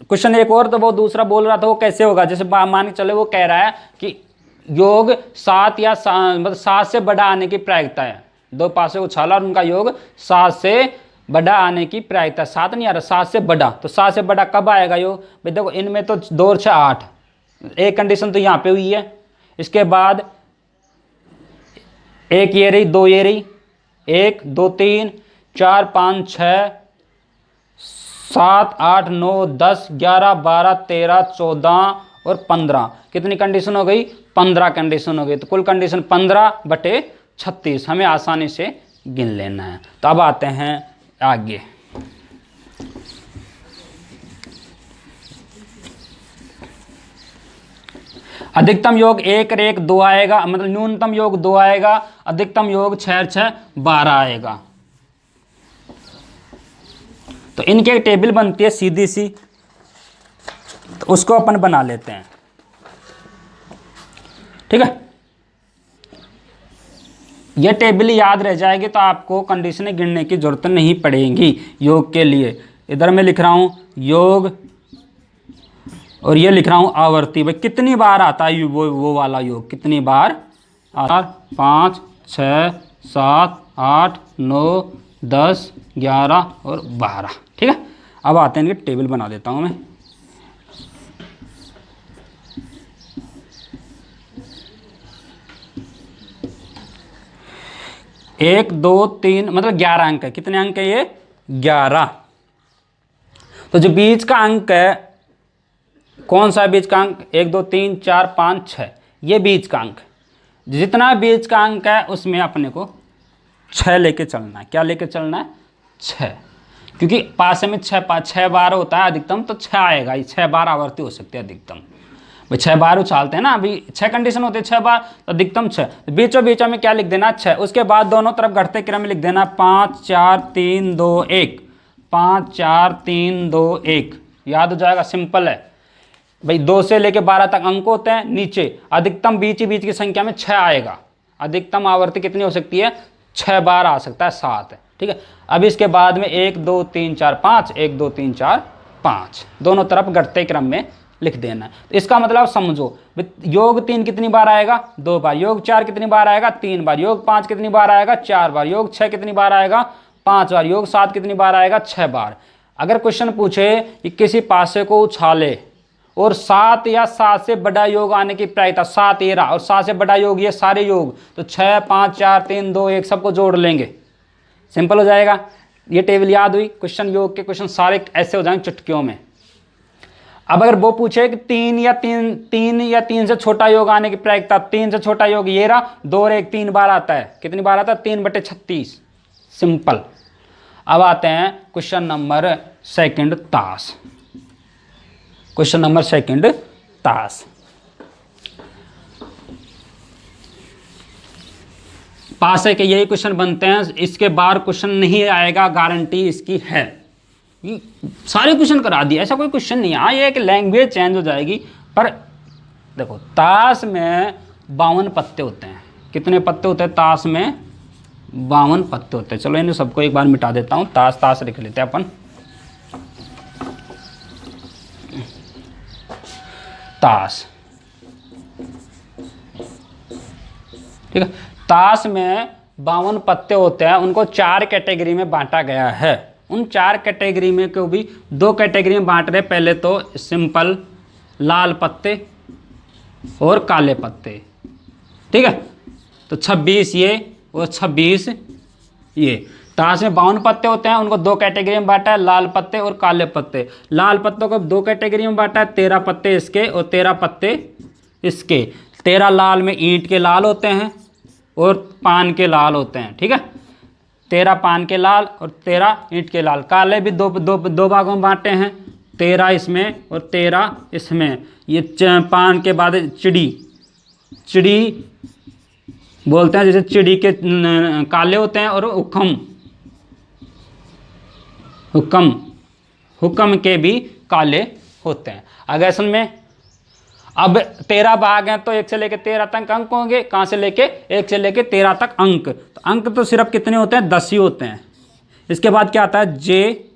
क्वेश्चन एक और, तो वो दूसरा बोल रहा था वो कैसे होगा। जैसे मान के चले वो कह रहा है कि योग 7 या मतलब 7 से बड़ा आने की प्रायिकता है। दो पासे उछाला और उनका योग 7 से बड़ा आने की प्रायिकता। 7 नहीं आ रहा, 7 से बड़ा, तो 7 से बड़ा कब आएगा योग। भाई देखो इनमें तो 2 और 6 8, एक कंडीशन तो यहाँ पे हुई है। इसके बाद एक ये रही, 2 ये रही, 1 2 3 4 5 6 7 8 9 10 11 12 13 14 और 15, कितनी कंडीशन हो गई 15 कंडीशन हो गई। तो कुल कंडीशन 15/36 हमें आसानी से गिन लेना है। तो अब आते हैं आगे। अधिकतम योग 1 और 1 2 आएगा, मतलब न्यूनतम योग 2 आएगा, अधिकतम योग 6 और 6 12 आएगा। तो इनके टेबल बनती है सीधी सी, तो उसको अपन बना लेते हैं। ठीक है, ये टेबल याद रह जाएगी तो आपको कंडीशनें गिनने की जरूरत नहीं पड़ेगी योग के लिए। इधर मैं लिख रहा हूं योग और ये लिख रहा हूँ आवर्ती। भाई कितनी बार आता है वो वाला योग, कितनी बार आता? 5, 6, 7, 8, 9, 10, 11 और 12। ठीक है, अब आते हैं इनके टेबल बना देता हूँ मैं। एक, दो, तीन, मतलब 11 अंक है। कितने अंक है ये? 11। तो जो बीच का अंक है, कौन सा बीच का अंक? 1, 2, 3, 4, 5, 6, ये बीच का अंक। जितना बीच का अंक है उसमें अपने को 6 लेके चलना है। क्या लेके चलना है? 6, क्योंकि पास में 6 बार होता है अधिकतम, तो 6 आएगा। ये 6 बार आवर्ती हो सकते हैं अधिकतम। भाई 6 बार उछालते हैं ना, अभी 6 कंडीशन होते हैं 6 बार, तो अधिकतम 6। बीचों बीचों में क्या लिख देना? 6। उसके बाद दोनों तरफ घटते क्रम में लिख देना 5, 4, 3, 2, 1। 5, 4, 3, 2, 1। याद हो जाएगा, सिंपल है भाई। 2 से लेके 12 तक अंक होते हैं। नीचे अधिकतम बीच ही बीच की संख्या में 6 आएगा। अधिकतम आवर्ती कितनी हो सकती है? 6 बार आ सकता है, 7 है। ठीक है, अब इसके बाद में 1, 2, 3, 4, 5, 1, 2, 3, 4, 5, दोनों तरफ घटते क्रम में लिख देना है। तो इसका मतलब समझो, योग 3 कितनी बार आएगा? 2 बार। योग 4 कितनी बार आएगा? 3 बार। योग 5 कितनी बार आएगा? 4 बार। योग 6 कितनी बार आएगा? 5 बार। योग 7 कितनी बार आएगा? 6 बार। अगर क्वेश्चन पूछे कि किसी पासे को उछाले और 7 या 7 से बड़ा योग आने की प्रायिकता, 7 ये रहा और 7 से बड़ा योग, ये सारे योग, तो 6, 5, 4, 3, 2, 1 सबको जोड़ लेंगे, सिंपल हो जाएगा। ये टेबल याद हुई। क्वेश्चन योग के क्वेश्चन सारे ऐसे हो जाएंगे चुटकियों में। अब अगर वो पूछे कि 3 या 3 से छोटा योग आने की प्रायिकता, 3 से छोटा योग ये रहा, 2 और 1 3 बार आता है। कितनी बार आता है? 3/36, सिंपल। अब आते हैं क्वेश्चन नंबर सेकंड, ताश। क्वेश्चन नंबर सेकंड, ताश। पासे के यही क्वेश्चन बनते हैं, इसके बाहर क्वेश्चन नहीं आएगा, गारंटी इसकी है। सारे क्वेश्चन करा दिए, ऐसा कोई क्वेश्चन नहीं है। हाँ, ये एक लैंग्वेज चेंज हो जाएगी, पर देखो ताश में 52 पत्ते होते हैं। कितने पत्ते होते हैं ताश में? 52 पत्ते होते हैं। चलो इन्हें सबको एक बार मिटा देता हूँ। ताश ताश लिख लेते हैं अपन। ताश, ठीक है। ताश में 52 पत्ते होते हैं, उनको 4 कैटेगरी में बांटा गया है। उन 4 कैटेगरी में को भी 2 कैटेगरी में बांट रहे। पहले तो सिंपल लाल पत्ते और काले पत्ते, ठीक है। तो 26 ये और 26 ये। ताश में 52 पत्ते होते हैं, उनको 2 कैटेगरी में बांटा है, लाल पत्ते और काले पत्ते। लाल पत्तों को 2 कैटेगरी में बांटा है, 13 पत्ते इसके और 13 पत्ते इसके। 13 लाल में ईंट के लाल होते हैं और पान के लाल होते हैं, ठीक है। 13 पान के लाल और 13 ईंट के लाल। काले भी दो भागों में बांटे हैं, 13 इसमें और 13 इसमें। ये पान के बाद चिड़ी बोलते हैं, जैसे चिड़ी के काले होते हैं, और हुक्म के भी काले होते हैं। अगर असल में अब 13 भाग हैं तो 1 से लेके 13 तक अंक होंगे। कहाँ से लेके? 1 से लेके 13 तक अंक। तो अंक तो सिर्फ कितने होते हैं? 10 ही होते हैं। इसके बाद क्या आता है? जे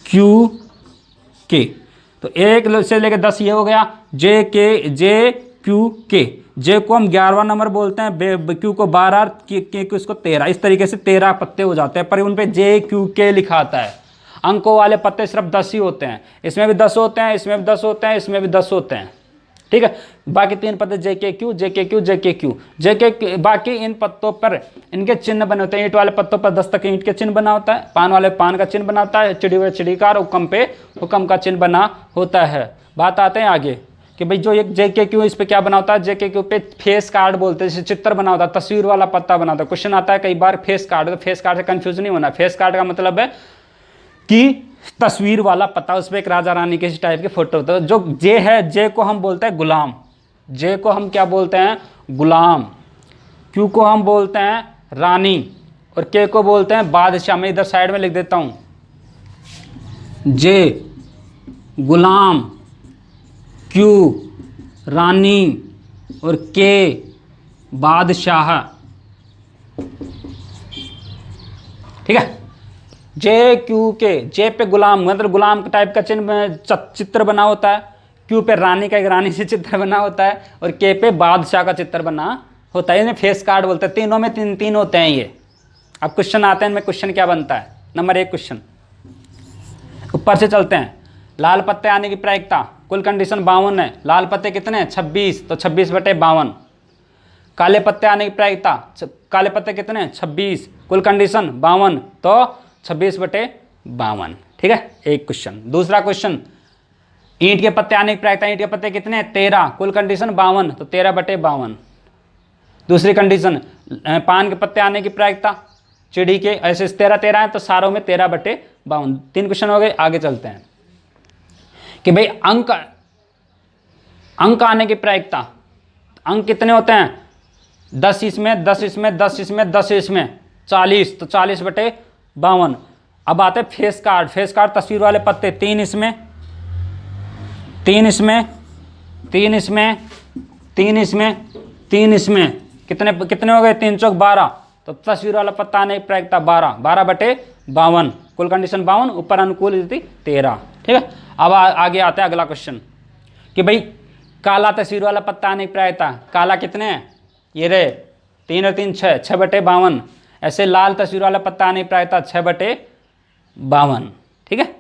क्यू के। तो 1 से लेके 10 ये हो गया। जे क्यू के। जे को हम 11वां नंबर बोलते हैं, क्यू को 12, के को इसको 13। इस तरीके से 13 पत्ते हो जाते हैं, पर उन पे जे क्यू के लिखा आता है। अंकों वाले पत्ते सिर्फ 10 ही होते हैं। इसमें भी 10 होते हैं, इसमें भी 10 होते हैं, इसमें भी 10 होते हैं, ठीक है। बाकी 3 पत्ते जे के क्यू। बाकी इन पत्तों पर इनके चिन्ह बने होते हैं। ईंट वाले पत्तों पर दस्तक ईंट के चिन्ह बना होता है, पान वाले पान का चिन्ह बना होता है, चिड़ी वाले चिड़ी का, और हुक्म पे हुक्म का चिन्ह बना होता है। बात आते हैं आगे कि भाई जो एक जे के क्यू, इस पे क्या बना होता है? जे के क्यू पे फेस कार्ड बोलते हैं, जैसे चित्र बना होता है, तस्वीर वाला पत्ता बना होता है। क्वेश्चन आता है कई बार फेस कार्ड, तो फेस कार्ड से कंफ्यूज नहीं होना। फेस कार्ड का मतलब है कि तस्वीर वाला पत्ता, उस पर एक राजा रानी के इस टाइप के फोटो होते हैं। जो जे है, जे को हम बोलते हैं गुलाम। जे को हम क्या बोलते हैं? गुलाम। क्यू को हम बोलते हैं रानी, और के को बोलते हैं बादशाह। मैं इधर साइड में लिख देता हूं, जे गुलाम, क्यू रानी और के बादशाह, ठीक है। जे क्यू के, जे पे गुलाम मतलब गुलाम के टाइप का चिन्ह चित्र बना होता है, क्यू पे रानी का एक रानी से चित्र बना होता है, और के पे बादशाह का चित्र बना होता है। इन्हें फेस कार्ड बोलते हैं। तीनों में तीन तीन होते हैं ये। अब क्वेश्चन आते हैं, इनमें क्वेश्चन क्या बनता है। नंबर 1 क्वेश्चन, ऊपर से चलते हैं। लाल पत्ते आने की प्रायिकता, कुल कंडीशन 52 है। लाल पत्ते कितने हैं? 26, तो 26/52। काले पत्ते आने की प्रायिकता, काले पत्ते कितने हैं? 26, कुल कंडीशन 52, तो 26/52। ठीक है, एक क्वेश्चन। दूसरा क्वेश्चन, ईंट के पत्ते आने की प्रायिकता, ईंट के पत्ते कितने हैं? 13, कुल कंडीशन 52, तो 13/52। दूसरी कंडीशन, पान के पत्ते आने की प्रायिकता, चिड़ी के, ऐसे 13 है तो सारों में 13/52। 3 क्वेश्चन हो गए। आगे चलते हैं कि भाई अंक आने की प्रायिकता, अंक कितने होते हैं? 10 इसमें, 10 इसमें, 10 इसमें, 10 इसमें, 40, तो 40/52। अब आते हैं फेस कार्ड। फेस कार्ड तस्वीर वाले पत्ते, 3 इसमें, 3 इसमें, 3 इसमें, 3 इसमें, 3 इसमें, कितने हो गए? 3 चौक 12, तो तस्वीर वाला पत्ता आने की प्रायिकता 12/52, कुल कंडीशन 52, ऊपर अनुकूल स्थिति 13। ठीक है, अब आगे आता है अगला क्वेश्चन कि भाई काला तस्वीर वाला पत्ता आने की प्रायिकता, काला कितने हैं? ये रहे 3 और 3 6, 6/52। ऐसे लाल तस्वीर वाला पत्ता आने की प्रायिकता 6/52। ठीक है,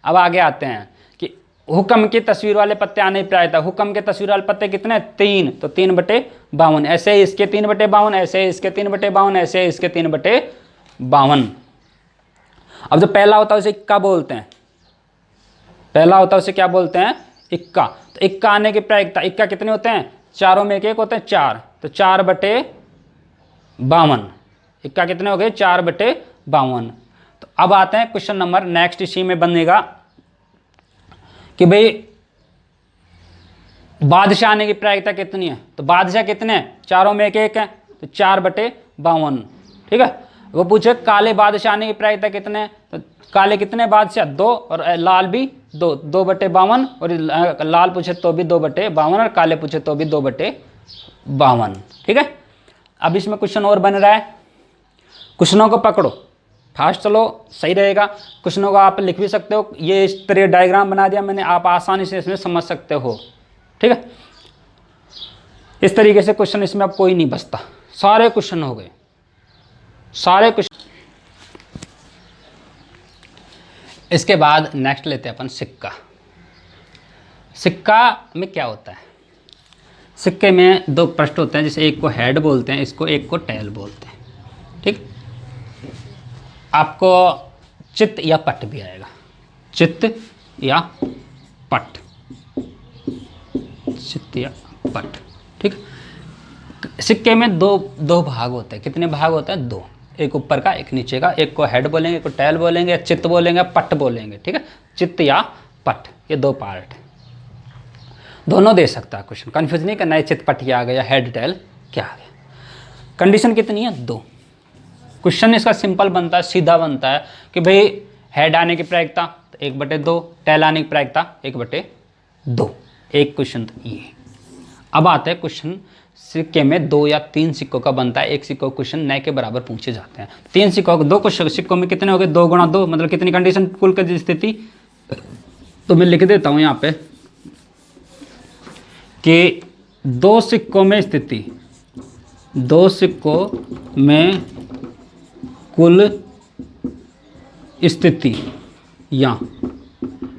अब आगे आते हैं कि हुक्म की तस्वीर वाले पत्ते आने की प्रायिकता, हुक्म के तस्वीर वाले पत्ते कितने? 3, तो 3/52। ऐसे ही इसके 3/52, ऐसे इसके 3/52, ऐसे इसके 3/52। अब जो पहला होता है उसे इक्का बोलते हैं। पहला होता है उसे क्या बोलते हैं? इक्का। तो इक्का आने की प्रायिकता, इक्का कितने होते हैं? चारों में एक होते हैं, 4, तो 4/52। इक्का कितने हो गए? 4/52। तो अब आते हैं क्वेश्चन नंबर नेक्स्ट, इसी में बनेगा कि भाई बादशाह आने की प्रायिकता कितनी है? तो बादशाह कितने हैं? चारों में एक एक है, तो 4/52। ठीक है, वो पूछे काले बादशाह आने की प्रायिकता कितने हैं? तो काले कितने बादशाह? 2, और लाल भी 2, 2/52, और लाल पूछे तो भी 2/52, और काले पूछे तो भी 2/52। ठीक है, अब इसमें क्वेश्चन और बन रहा है। क्वेश्चनों को पकड़ो, फास्ट चलो, सही रहेगा। क्वेश्चनों को आप लिख भी सकते हो, ये इस तरह डायग्राम बना दिया मैंने, आप आसानी से इसमें समझ सकते हो। ठीक है, इस तरीके से क्वेश्चन इसमें अब कोई नहीं बचता, सारे क्वेश्चन हो गए, सारे क्वेश्चन। इसके बाद नेक्स्ट लेते हैं अपन सिक्का। सिक्का में क्या होता है? सिक्के में 2 पृष्ठ होते हैं, जिसे एक को हेड बोलते हैं, इसको एक को टेल बोलते हैं। ठीक, आपको चित्त या पट भी आएगा, चित्त या पट, चित्त या पट। ठीक, सिक्के में दो भाग होते हैं। कितने भाग होते हैं? 2, एक ऊपर का एक नीचे का। एक को हेड बोलेंगे, एक को टेल बोलेंगे, चित्त बोलेंगे, पट बोलेंगे। ठीक है, चित्त या पट, ये 2 पार्ट है। दोनों दे सकता है क्वेश्चन, कंफ्यूज नहीं करना है चित्त पट क्या आ गया, हेड टेल क्या आ गया। कंडीशन कितनी है? 2। क्वेश्चन इसका सिंपल बनता है, सीधा बनता है कि भाई हेड आने की प्रायिकता 1/2, टेल आने की प्रायिकता 1/2। एक क्वेश्चन तो ये। अब आता है क्वेश्चन, सिक्के में 2 या 3 सिक्कों का बनता है। एक सिक्कों क्वेश्चन नए के बराबर पूछे जाते हैं। 3 सिक्कों, 2 सिक्कों में कितने हो गए? 2 × 2, मतलब कितनी कंडीशन? कुल की स्थिति। तो मैं लिख देता हूँ यहाँ पे कि 2 सिक्कों में स्थिति, 2 सिक्कों में कुल स्थिति या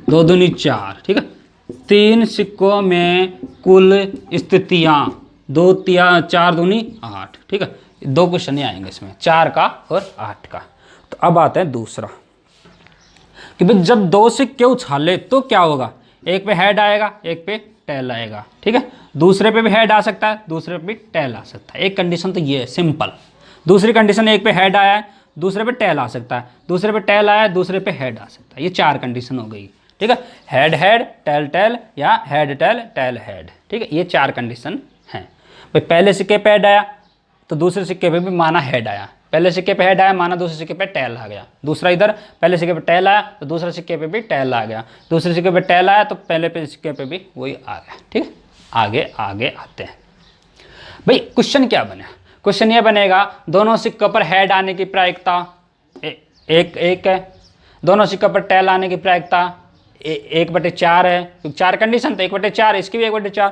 2 दूनी 4। ठीक है, 3 सिक्कों में कुल स्थितियाँ, 2 × 4 दूनी 8। ठीक है, 2 क्वेश्चन ही आएंगे इसमें, 4 का और 8 का। तो अब आता है दूसरा कि भाई जब 2 सिक्के उछाले तो क्या होगा? एक पे हेड आएगा, एक पे टेल आएगा। ठीक है, दूसरे पे भी हेड आ सकता है, दूसरे पे भी टेल आ सकता है। एक कंडीशन तो ये है सिंपल। दूसरी कंडीशन, एक पे हेड आया है, दूसरे पे टेल आ सकता है, दूसरे पे टेल आया है, दूसरे पे हेड आ सकता है। ये 4 कंडीशन हो गई। ठीक है, हेड हेड, टेल टेल, या हेड टेल, टेल हेड। ठीक है, ये 4 कंडीशन हैं। भाई पहले सिक्के पे हेड आया तो दूसरे सिक्के पे भी माना हेड आया, पहले सिक्के पे हेड आया माना दूसरे सिक्के पे टेल आ गया। दूसरा इधर पहले सिक्के पे टेल आया तो दूसरे सिक्के पे भी टेल आ गया, दूसरे सिक्के पे टेल आया तो पहले पे सिक्के पे भी वही आ गया। ठीक है, आगे आगे आते हैं। भाई क्वेश्चन क्या बने? क्वेश्चन ये बनेगा, दोनों सिक्कों पर हेड आने की प्रायिकता एक है, दोनों सिक्कों पर टैल आने की प्रायिकता 1/4 है, क्योंकि 4 कंडीशन तो 1/4, इसकी भी 1/4।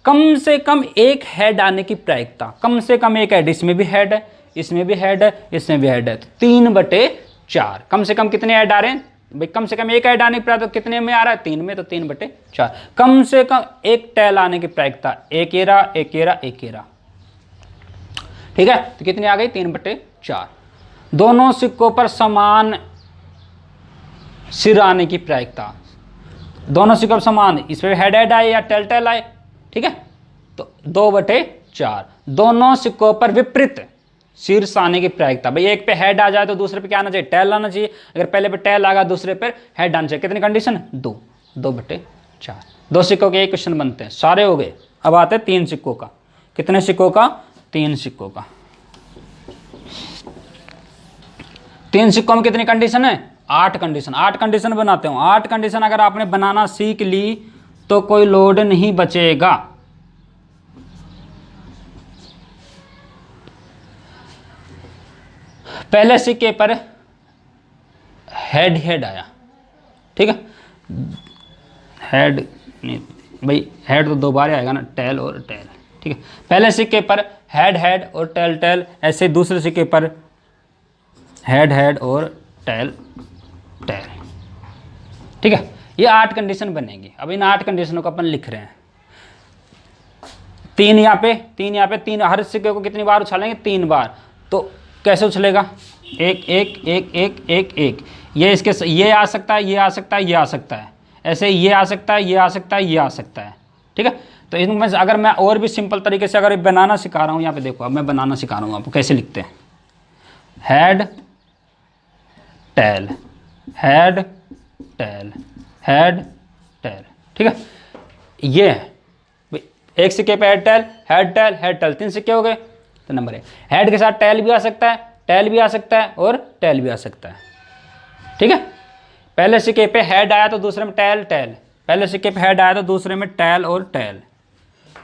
कम से कम एक हेड आने की प्रायिकता, कम से कम एक हेड, इसमें भी हेड है, इसमें भी हेड है, इसमें भी हेड है, तो 3/4। कम से कम कितने हेड आ रहे हैं भाई? कम से कम एक हेड आने की प्रायिकता कितने में आ रहा है? 3 में, तो 3/4। कम से कम एक टैल आने की प्रायिकता 1 एरा 1 एरा 1 एरा, ठीक है, तो कितनी आ गई? 3/4। दोनों सिक्कों पर समान सिर आने की प्रायिकता, दोनों सिक्कों पर समान, इसमें हेड आए या टेल आए, ठीक है, तो 2/4। दोनों सिक्कों पर विपरीत शीर्ष आने की प्रायिकता, भाई एक पे हेड आ जाए तो दूसरे पे क्या आना चाहिए? टैल आना चाहिए। अगर पहले पे टैल आ गया, दूसरे पर हेड आना चाहिए। कितनी कंडीशन? 2/4। 2 सिक्कों के एक क्वेश्चन बनते हैं, सारे हो गए। अब आते हैं 3 सिक्कों का। कितने सिक्कों का? 3 सिक्कों का। 3 सिक्कों में कितनी कंडीशन है? 8 कंडीशन। 8 कंडीशन बनाते हो। 8 कंडीशन अगर आपने बनाना सीख ली तो कोई लोड नहीं बचेगा। पहले सिक्के पर हेड आया, ठीक है, हेड नहीं भाई, हेड तो 2 बार आएगा ना, टैल और टैल, ठीक है। पहले सिक्के पर हेड और टैल, ऐसे दूसरे सिक्के पर हेड और टैल, ठीक है। ये 8 कंडीशन बनेगी। अब इन 8 कंडीशनों को अपन लिख रहे हैं। 3 यहाँ पे, 3 हर सिक्के को कितनी बार उछालेंगे? 3 बार। तो कैसे उछलेगा? 1 1 1 1 1 1। ये इसके ये आ सकता है, ये आ सकता है, ये आ सकता है, ऐसे ये आ सकता है, ये आ सकता है, ये आ सकता है, ठीक है। तो इसमें अगर मैं और भी सिंपल तरीके से अगर बनाना सिखा रहा हूँ, यहाँ पे देखो, अब मैं बनाना सिखा रहा हूँ आपको कैसे लिखते हैं। Head tail, head tail, head tail, ठीक है। ये है एक सिक्के पे हेड टैल, 3 सिक्के हो गए। तो नंबर 1, हेड के साथ टैल भी आ सकता है, टैल भी आ सकता है और टैल भी आ सकता है, ठीक है। पहले सिक्के पे हेड आया तो दूसरे में टैल, पहले सिक्के पे हेड आया तो दूसरे में टैल और टैल,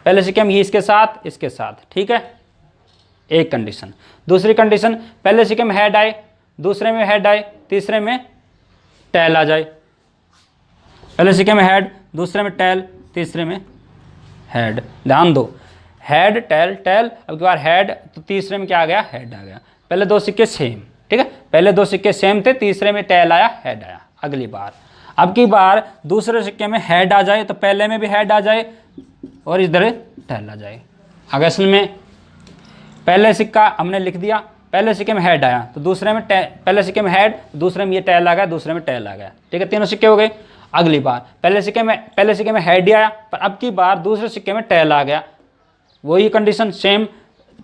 पहले सिक्के में इसके साथ, ठीक है, एक कंडीशन। दूसरी कंडीशन, पहले सिक्के में हेड आए, दूसरे में हेड आए, तीसरे में टैल आ जाए। पहले सिक्के में हेड, दूसरे में टैल, तीसरे में हेड। ध्यान दो, हेड टैल, अब की बार हेड, तो तीसरे में क्या आ गया? हेड आ गया। पहले 2 सिक्के सेम, ठीक है, पहले 2 सिक्के सेम थे, तीसरे में टैल आया, हेड आया। अगली बार, अब की बार दूसरे सिक्के में हेड आ जाए तो पहले में भी हेड आ जाए और इधर टैल आ जाए। अगर असल में पहले सिक्का हमने लिख दिया, पहले सिक्के में हेड आया तो दूसरे में पहले सिक्के में हेड, दूसरे में ये टैल आ गया, दूसरे में टैल आ गया, ठीक है, तीनों सिक्के हो गए। अगली बार पहले सिक्के में हेड आया, पर अब की बार दूसरे सिक्के में टैल आ गया, वही कंडीशन सेम,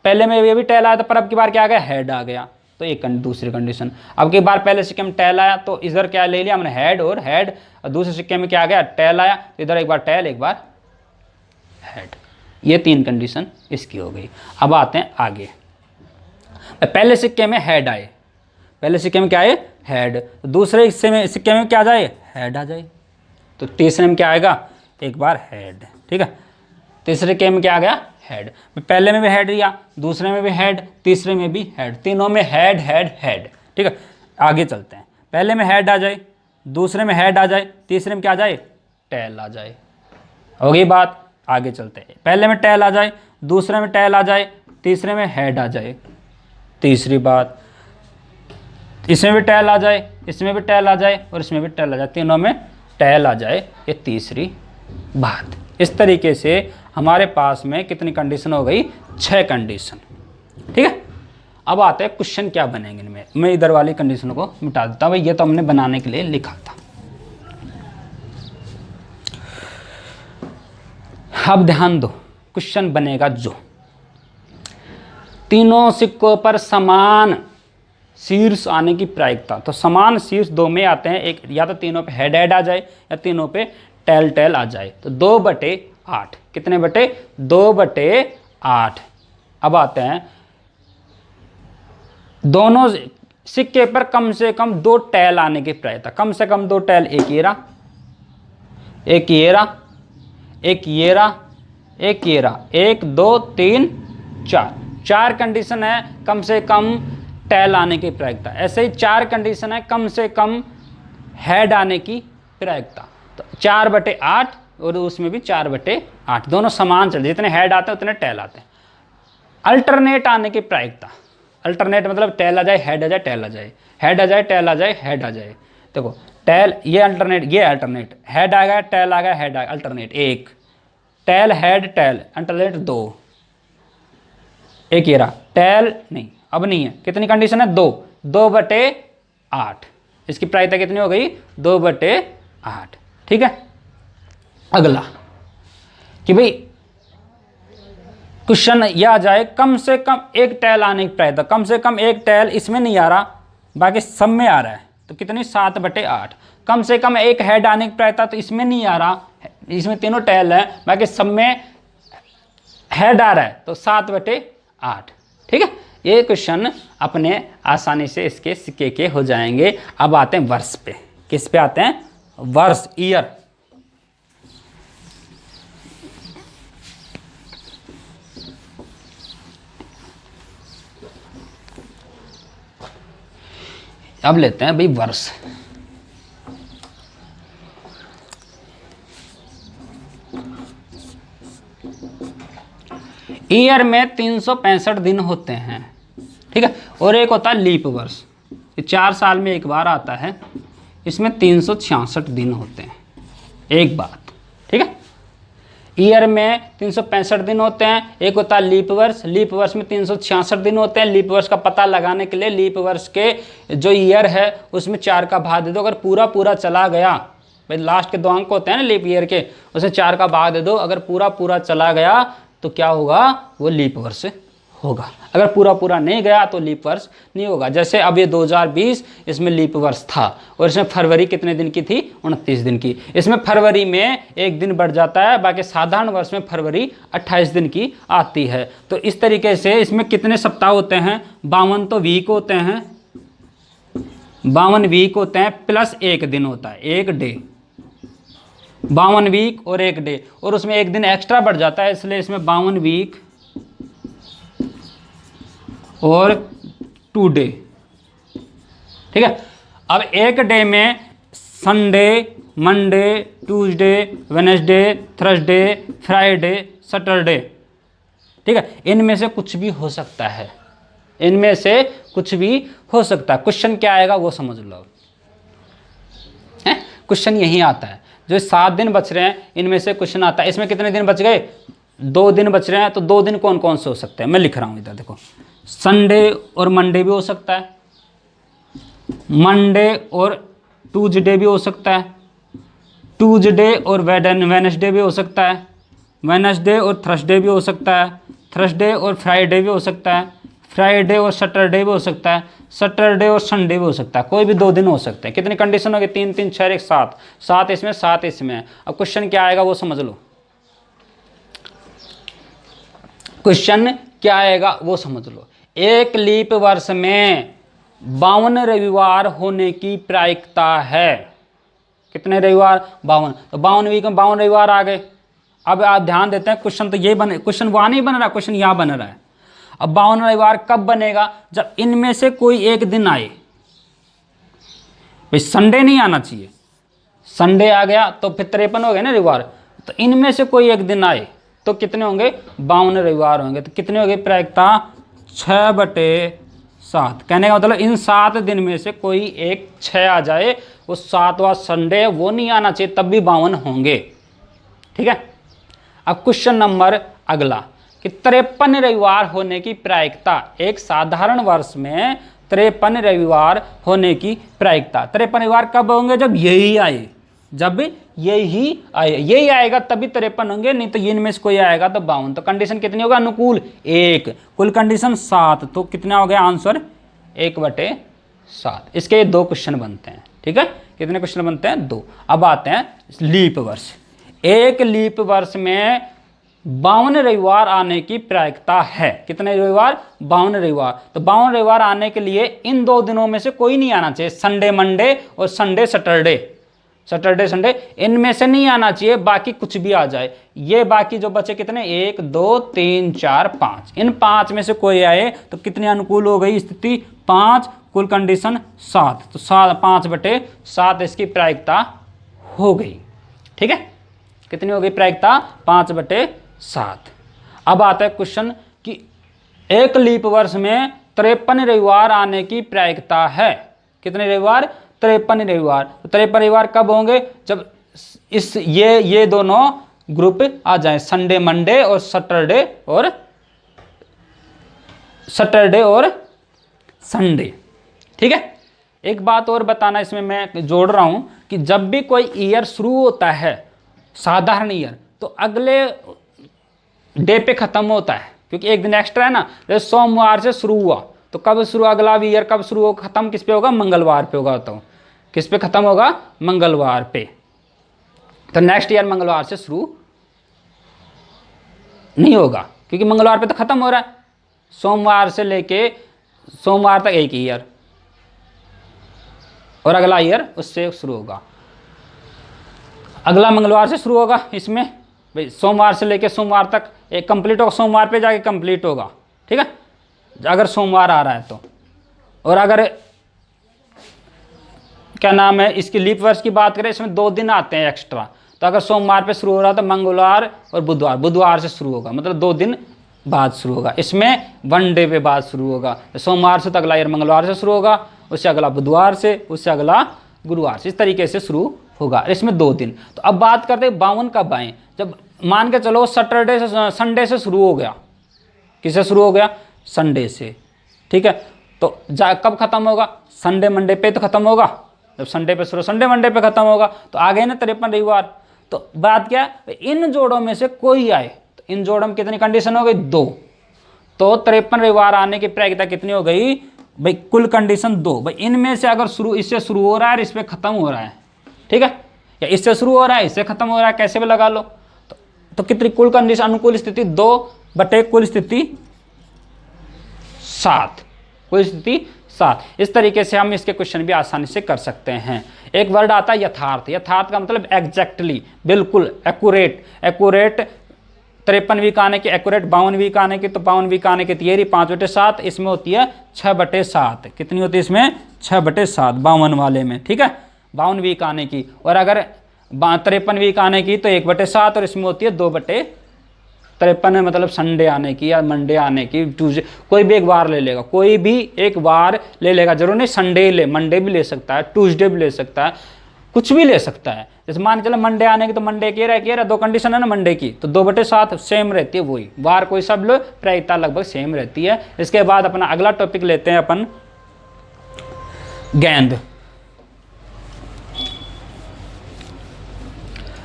पहले में ये भी टैल आया था पर अब की बार क्या आ गया? हेड आ गया, तो एक दूसरी कंडीशन। अब की बार पहले सिक्के में टैल आया तो इधर क्या ले लिया हमने? हेड, और दूसरे सिक्के में क्या आ गया? टैल आया, तो इधर एक बार टैल, एक बार हेड। ये 3 कंडीशन इसकी हो गई। अब आते हैं आगे। पहले सिक्के में हेड आए, पहले सिक्के में क्या आए? हेड, तो दूसरे सिक्के में क्या जाए? हेड आ जाए, तो तीसरे में क्या आएगा? एक बार हेड, ठीक है, तीसरे के में क्या आ गया? हेड। पहले में भी हेड लिया, दूसरे में भी हेड, तीसरे में भी हेड, तीनों में हेड, ठीक है। आगे चलते हैं। पहले में हेड आ जाए, दूसरे में हेड आ जाए, तीसरे में क्या आ जाए? टैल आ जाए। हो गई बात। आगे चलते हैं। पहले में टैल आ जाए, दूसरे में टैल आ जाए, तीसरे में हेड आ जाए। तीसरी बात, इसमें भी टैल आ जाए, इसमें भी टैल आ जाए और इसमें भी टैल आ जाए, तीनों में टैल आ जाए। ये तीसरी बात। इस तरीके से हमारे पास में कितनी कंडीशन हो गई? 6 कंडीशन, ठीक है। अब आते हैं क्वेश्चन क्या बनेंगे इनमें। मैं इधर वाली कंडीशन को मिटा देता हूँ, भाई ये तो हमने बनाने के लिए लिखा था। अब ध्यान दो, क्वेश्चन बनेगा जो तीनों सिक्कों पर समान शीर्ष आने की प्रायिकता। तो समान शीर्ष 2 में आते हैं, एक या तो तीनों पे हेड आ जाए या तीनों पे टैल आ जाए। तो 2/8, कितने बटे? 2/8। अब आते हैं, दोनों सिक्के पर कम से कम 2 टैल आने की प्रायिकता। कम से कम 2 टैल, एक ये रहा, एक ये रहा, एक ये रहा, एक ये रहा, 1 2 3 4 कंडीशन है कम से कम टैल आने की प्रायिकता। ऐसे ही 4 कंडीशन है कम से कम हेड आने की प्रायिकता। तो 4/8 और उसमें भी 4/8, दोनों समान चल, जितने हेड आते हैं उतने टेल आते हैं। अल्टरनेट आने की प्रायिकता, अल्टरनेट मतलब टेल आ जाए हेड आ जाए टेल आ जाए, हेड आ जाए टेल आ जाए हेड आ जाए। देखो टेल, ये अल्टरनेट, ये अल्टरनेट, हेड आ गया टेल आ गया हेड आ गया, alternate 1, tail head tail, alternate 2, एक ये रहा टेल नहीं, अब नहीं है, कितनी कंडीशन है 2, 2/8, इसकी प्रायिकता कितनी हो गई 2/8। ठीक है, अगला कि भाई क्वेश्चन यह आ जाए कम से कम एक टेल आने की प्रायिकता, कम से कम एक टेल इसमें नहीं आ रहा बाकी सब में आ रहा है, तो कितनी 7/8। कम से कम एक हेड आने की प्रायिकता, तो इसमें नहीं आ रहा, इसमें तीनों टेल है बाकी सब में हेड आ रहा है, तो 7/8। ठीक है, ये क्वेश्चन अपने आसानी से इसके सिक्के के हो जाएंगे। अब आते हैं वर्ष पे, किस पे आते हैं, वर्ष, ईयर। अब लेते हैं भाई वर्ष। ईयर में 365 दिन होते हैं। ठीक है, और एक होता है लीप वर्ष, ये 4 साल में एक बार आता है, इसमें 366 दिन होते हैं, एक बात। ठीक है, ईयर में 365 दिन होते हैं, एक होता है लीप वर्ष, लीप वर्ष में 366 दिन होते हैं। लीप वर्ष का पता लगाने के लिए लीप वर्ष के जो ईयर है उसमें 4 का भाग दे दो, अगर पूरा पूरा चला गया, भाई लास्ट के 2 अंक होते हैं ना लीप ईयर के, उसे 4 का भाग दे दो, अगर पूरा पूरा चला गया तो क्या होगा, वो लीप वर्ष होगा। अगर पूरा पूरा नहीं गया तो लीप वर्ष नहीं होगा। जैसे अब ये 2020, इसमें लीप वर्ष था और इसमें फरवरी कितने दिन की थी, 29 दिन की। इसमें फरवरी में एक दिन बढ़ जाता है, बाकी साधारण वर्ष में फरवरी 28 दिन की आती है। तो इस तरीके से इसमें कितने सप्ताह होते हैं, 52 तो वीक होते हैं, 52 वीक होते हैं, प्लस 1 दिन होता है, 1 डे, 52 वीक और 1 डे, और उसमें 1 दिन एक्स्ट्रा बढ़ जाता है, इसलिए इसमें 52 वीक और 2 डे। ठीक है, अब 1 डे में Sunday, Monday, Tuesday, Wednesday, Thursday, Friday, Saturday. ठीक है, इनमें से कुछ भी हो सकता है, इनमें से कुछ भी हो सकता है। क्वेश्चन क्या आएगा वो समझ लो, क्वेश्चन यही आता है, जो 7 दिन बच रहे हैं इनमें से क्वेश्चन आता है। इसमें कितने दिन बच गए, 2 दिन बच रहे हैं, तो 2 दिन कौन कौन से हो सकते हैं, मैं लिख रहा हूं इधर देखो, संडे और मंडे भी हो सकता है, मंडे और ट्यूसडे भी हो सकता है, ट्यूसडे और वेडनेसडे भी हो सकता है, वेडनेसडे और थर्सडे भी हो सकता है, थर्सडे और फ्राइडे भी हो सकता है, फ्राइडे और सैटरडे भी हो सकता है, सैटरडे और संडे भी हो सकता है, कोई भी 2 दिन हो सकते हैं। कितनी कंडीशन होगी, 3 3 6 1 7, 7 इसमें 7 इसमें। अब क्वेश्चन क्या आएगा वो समझ लो, क्वेश्चन क्या आएगा वो समझ लो। एक लीप वर्ष में 52 रविवार होने की प्रायिकता है। कितने रविवार, 52, तो 52 वीक में 52 रविवार आ गए। अब आप ध्यान देते हैं, क्वेश्चन तो ये बने, क्वेश्चन वहां नहीं बन रहा, क्वेश्चन यहां बन रहा है। अब 52 रविवार कब बनेगा, जब इनमें से कोई एक दिन आए, भाई संडे नहीं आना चाहिए, संडे आ गया तो फिर 53 हो गए ना रविवार, तो इनमें से कोई एक दिन आए तो कितने होंगे, 52 रविवार होंगे। तो कितने हो गए प्रायिकता, 6/7। कहने का मतलब इन 7 दिन में से कोई एक 6 आ जाए, वो 7वां संडे वो नहीं आना चाहिए, तब भी 52 होंगे। ठीक है, अब क्वेश्चन नंबर अगला कि 53 रविवार होने की प्रायिकता, एक साधारण वर्ष में 53 रविवार होने की प्रायिकता। 53 रविवार कब होंगे, जब यही आए, जब यही आए, यही आएगा तभी 53 होंगे, नहीं तो इनमें से कोई आएगा तो 52। तो कंडीशन कितनी होगा, अनुकूल 1, कुल कंडीशन 7, तो कितना हो गया आंसर 1/7। इसके 2 क्वेश्चन बनते हैं। ठीक है, कितने क्वेश्चन बनते हैं, 2। अब आते हैं लीप वर्ष। एक लीप वर्ष में 52 रविवार आने की प्रायिकता है। कितने रविवार, 52 रविवार। तो 52 रविवार आने के लिए इन 2 दिनों में से कोई नहीं आना चाहिए, संडे मंडे और संडे सैटरडे, सैटरडे संडे इनमें से नहीं आना चाहिए, बाकी कुछ भी आ जाए। ये बाकी जो बचे कितने, 1 2 3 4 5, इन 5 में से कोई आए तो कितने अनुकूल हो गई स्थिति, 5 कुल कंडीशन 7, तो 5/7 इसकी प्रायिकता हो गई। ठीक है, कितनी हो गई प्रायिकता? 5/7। अब आता है क्वेश्चन कि एक लीप वर्ष में 53 रविवार आने की प्रायिकता है। कितने रविवार? 53 रविवार। तो 53 रविवार कब होंगे? जब इस ये दोनों ग्रुप आ जाए, संडे मंडे और सैटरडे और संडे। ठीक है, एक बात और बताना इसमें मैं जोड़ रहा हूं कि जब भी कोई ईयर शुरू होता है, साधारण ईयर, तो अगले डे पे खत्म होता है, क्योंकि एक दिन एक्स्ट्रा है ना। जैसे सोमवार से शुरू हुआ तो कब शुरू, अगला ईयर कब शुरू होगा, खत्म किस पे होगा? मंगलवार पे होगा। तो किस पे खत्म होगा? मंगलवार पे। तो नेक्स्ट ईयर मंगलवार से शुरू नहीं होगा, क्योंकि मंगलवार पे तो खत्म हो रहा है। सोमवार से लेके सोमवार तक एक ईयर, और अगला ईयर उससे शुरू होगा, अगला मंगलवार से शुरू होगा। इसमें भाई सोमवार से लेके सोमवार तक एक कंप्लीट होगा, सोमवार पे जाके कंप्लीट होगा। ठीक है, अगर सोमवार आ रहा है तो। और अगर क्या नाम है, इसकी लीप वर्ष की बात करें, इसमें 2 दिन आते हैं एक्स्ट्रा। तो अगर सोमवार पे शुरू हो रहा तो मंगलवार और बुधवार से शुरू होगा, मतलब 2 दिन बाद शुरू होगा। इसमें 1 डे पे बाद शुरू होगा। सोमवार से तो अगला ईयर मंगलवार से शुरू होगा, उससे अगला बुधवार से, उससे अगला गुरुवार से, इस तरीके से शुरू होगा। इसमें 2 दिन। तो अब बात करते हैं 52 कब आए? जब मान के चलो सैटरडे से, संडे से शुरू हो गया। किससे शुरू हो गया? संडे से। ठीक है, तो कब खत्म होगा? संडे मंडे पे तो खत्म होगा। जब संडे पे शुरू, संडे मंडे पे खत्म होगा, तो आ गए ना 53 रविवार। तो बात क्या है, इन जोड़ों में से कोई आए, तो इन जोड़ों में कितनी कंडीशन हो गई? 2। तो 53 रविवार आने की प्रायिकता कितनी हो गई भाई? कुल कंडीशन 2। भाई इनमें से अगर शुरू, इससे शुरू हो रहा है और इस पे खत्म हो रहा है, ठीक है, या इससे शुरू हो रहा है इससे खत्म हो रहा है, कैसे भी लगा लो। तो कितनी कुल कंडीशन, अनुकूल स्थिति 2/, कुल स्थिति 7, कुल स्थिति 7। इस तरीके से हम इसके क्वेश्चन भी आसानी से कर सकते हैं। एक वर्ड आता है यथार्थ। यथार्थ का मतलब एग्जैक्टली, बिल्कुल, एक्यूरेट। 53 वीक आने की, एक्यूरेट 52 वीक आने की, तो 52 वीक आने की थियरी 5/7, इसमें होती है 6/7। कितनी होती है इसमें? 6/7, 52 वाले में। ठीक है, 52 वीक आने की। और अगर 53 वीक आने की तो 1/7, और इसमें होती है 2/53, मतलब संडे आने की या मंडे आने की, ट्यूसडे, कोई भी एक बार ले लेगा, कोई भी एक बार ले लेगा। जरूर नहीं संडे ले, मंडे भी ले सकता है, ट्यूसडे भी ले सकता है, कुछ भी ले सकता है। जैसे मान के चलो मंडे आने की, तो मंडे की रहा 2 कंडीशन है ना मंडे की, तो 2/7 सेम रहती है, वही बार कोई सब लो, प्रायिकता लगभग सेम रहती है। इसके बाद अपना अगला टॉपिक लेते हैं अपन, गेंद।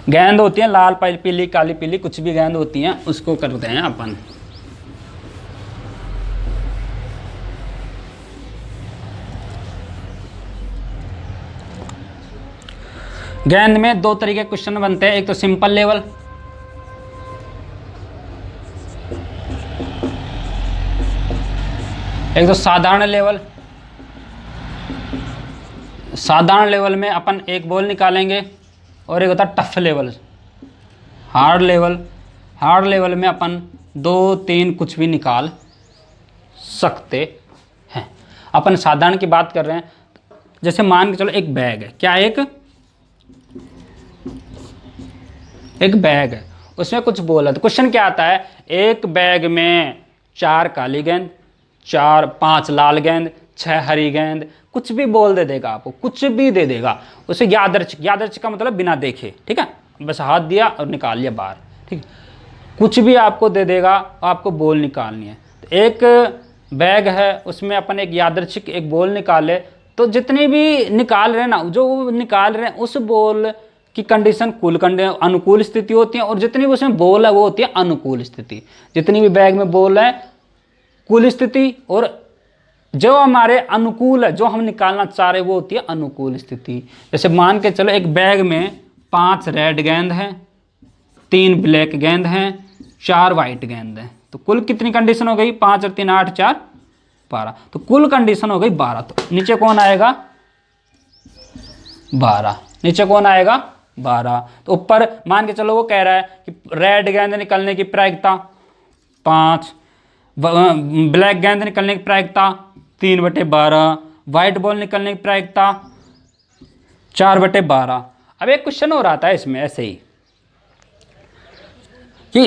गेंद होती है लाल पीली काली पीली, कुछ भी गेंद होती हैं, उसको करते हैं अपन। गेंद में 2 तरीके के क्वेश्चन बनते हैं, एक तो सिंपल लेवल, एक तो साधारण लेवल। साधारण लेवल में अपन एक बॉल निकालेंगे, और एक होता है tough level, hard level. Hard level में अपन 2-3 कुछ भी निकाल सकते हैं। अपन साधारण की बात कर रहे हैं, जैसे मान के चलो एक बैग है। क्या? एक बैग है, उसमें कुछ बॉल है। तो क्वेश्चन क्या आता है, एक बैग में 4 काली गेंद, 5 लाल गेंद, 6 हरी गेंद, कुछ भी बॉल दे देगा आपको, कुछ भी दे देगा। उसे यादृच्छिक का मतलब बिना देखे, ठीक है, बस हाथ दिया और निकाल लिया बाहर, ठीक है, कुछ भी आपको दे देगा, आपको बॉल निकालनी है। तो एक बैग है, उसमें अपन एक यादृच्छिक एक बॉल निकाले, तो जितनी भी निकाल रहे हैं ना, जो निकाल रहे हैं उस बॉल की कंडीशन अनुकूल स्थिति होती है, और जितनी भी उसमें बॉल है वो होती है अनुकूल स्थिति। जितनी भी बैग में बॉल है कुल स्थिति, और जो हमारे अनुकूल है, जो हम निकालना चाह रहे वो होती है अनुकूल स्थिति। जैसे मान के चलो एक बैग में 5 रेड गेंद हैं, 3 ब्लैक गेंद हैं, 4 वाइट गेंद हैं, तो कुल कितनी कंडीशन हो गई? 5 और 3 8 4 12, तो कुल कंडीशन हो गई 12। तो नीचे कौन आएगा? 12। नीचे कौन आएगा? 12। तो ऊपर मान के चलो वो कह रहा है कि रेड गेंद निकलने की प्रायिकता 5, ब्लैक गेंद निकलने की प्रायिकता 3/12, वाइट बॉल निकलने की प्रायिकता 4/12। अब एक क्वेश्चन हो रहा था इसमें ऐसे ही कि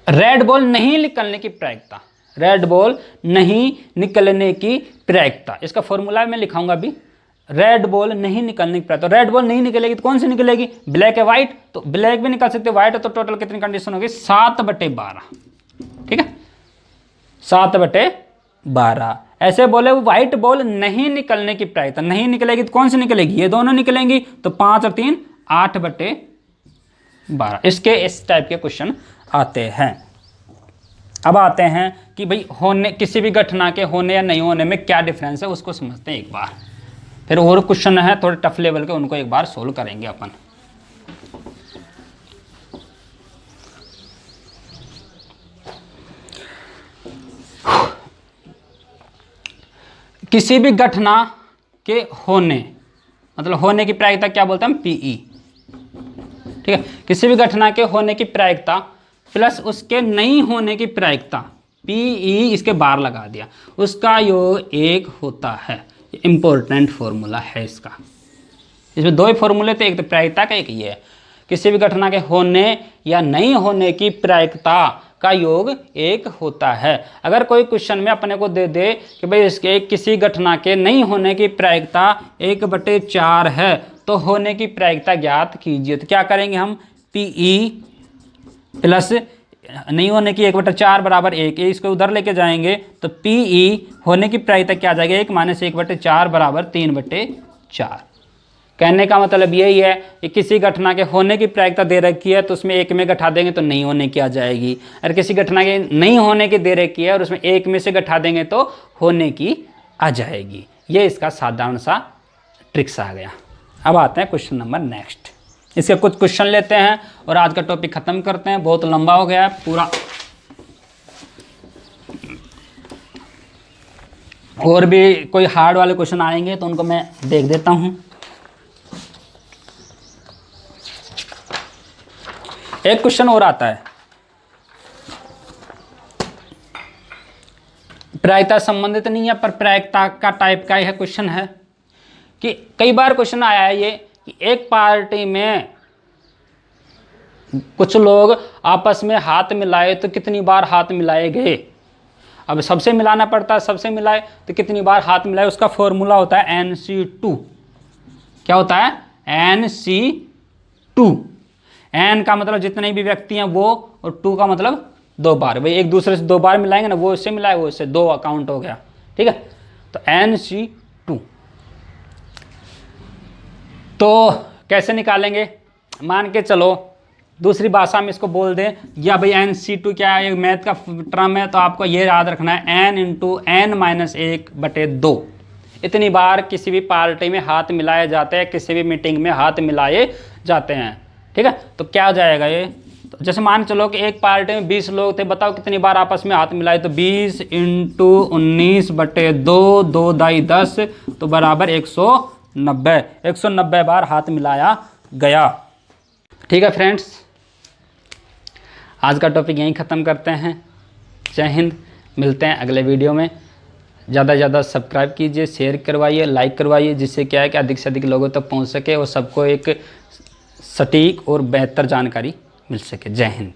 रेड बॉल नहीं निकलने की प्रायिकता, रेड बॉल नहीं निकलने की प्रायिकता, इसका फॉर्मूला मैं लिखाऊंगा अभी। रेड बॉल नहीं निकलने की प्रायिकता, रेड बॉल नहीं निकलेगी तो कौन सी निकलेगी, ब्लैक है व्हाइट, तो ब्लैक भी निकल सकते, व्हाइट है, तो टोटल कितनी कंडीशन होगी 7/12। ठीक है, 7/12। ऐसे बोले वो व्हाइट बॉल नहीं निकलने की प्रायिकता, नहीं निकलेगी तो कौन सी निकलेगी, ये दोनों निकलेंगी, तो 5 और 3 8/12। इसके इस टाइप के क्वेश्चन आते हैं। अब आते हैं कि भाई होने, किसी भी घटना के होने या नहीं होने में क्या डिफरेंस है, उसको समझते हैं एक बार। फिर और क्वेश्चन है थोड़े टफ लेवल के, उनको एक बार सोल्व करेंगे अपन। किसी भी घटना के होने, मतलब होने की प्रायिकता क्या बोलते हैं हम, पीई। ठीक है, किसी भी घटना के होने की प्रायिकता प्लस उसके नहीं होने की प्रायिकता, पीई इसके बाहर लगा दिया, उसका योग 1 होता है। इंपॉर्टेंट फॉर्मूला है इसका। इसमें 2 ही फॉर्मूले थे, एक तो प्रायिकता का, एक ये है। किसी भी घटना के होने या नहीं होने की प्रायिकता का योग 1 होता है। अगर कोई क्वेश्चन में अपने को दे दे कि भाई इसके किसी घटना के नहीं होने की प्रायिकता 1/4 है, तो होने की प्रायिकता ज्ञात कीजिए, तो क्या करेंगे हम, पीई प्लस नहीं होने की 1/4 बराबर 1, इसको उधर लेके जाएंगे तो पीई होने की प्रायिकता क्या आ जाएगा, 1 - 1/4 बराबर 3/4। कहने का मतलब यही है कि किसी घटना के होने की प्रायिकता दे रखी है तो उसमें 1 में घटा देंगे तो नहीं होने की आ जाएगी, अगर किसी घटना के नहीं होने की दे रखी है और उसमें 1 में से घटा देंगे तो होने की आ जाएगी। ये इसका साधारण सा ट्रिक्स आ गया। अब आते हैं क्वेश्चन नंबर नेक्स्ट। इसके कुछ क्वेश्चन लेते हैं और आज का टॉपिक खत्म करते हैं, बहुत लंबा हो गया है पूरा। और भी कोई हार्ड वाले क्वेश्चन आएंगे तो उनको मैं देख देता हूं। एक क्वेश्चन और आता है, प्रायिकता संबंधित नहीं है पर प्रायिकता का टाइप का यह क्वेश्चन है कि कई बार क्वेश्चन आया है ये कि एक पार्टी में कुछ लोग आपस में हाथ मिलाए तो कितनी बार हाथ मिलाए गए। अब सबसे मिलाना पड़ता है, सबसे मिलाए तो कितनी बार हाथ मिलाए, उसका फॉर्मूला होता है NC2। क्या होता है, NC2। N का मतलब जितने भी व्यक्ति हैं वो, और 2 का मतलब 2 बार। भाई एक दूसरे से 2 बार मिलाएंगे ना, वो इससे मिलाए, वो इससे, 2 अकाउंट हो गया। ठीक है, तो NC2। तो कैसे निकालेंगे, मान के चलो दूसरी भाषा में इसको बोल दें, या भाई NC2 क्या है, मैथ का टर्म है, तो आपको ये याद रखना है N × N-1/2। इतनी बार किसी भी पार्टी में हाथ मिलाए जाते हैं, किसी भी मीटिंग में हाथ मिलाए जाते हैं। ठीक है, तो क्या हो जाएगा ये, तो जैसे मान चलो कि एक पार्टी में 20 लोग थे, बताओ कितनी बार आपस में हाथ मिलाए, तो 20 × 19/2, 2 दाई 10, तो बराबर 190 बार हाथ मिलाया गया। ठीक है फ्रेंड्स, आज का टॉपिक यहीं ख़त्म करते हैं। जय हिंद, मिलते हैं अगले वीडियो में। ज़्यादा से ज़्यादा सब्सक्राइब कीजिए, शेयर करवाइए, लाइक करवाइए, जिससे क्या है कि अधिक से अधिक लोगों तक पहुंच सके और सबको एक सटीक और बेहतर जानकारी मिल सके। जय हिंद।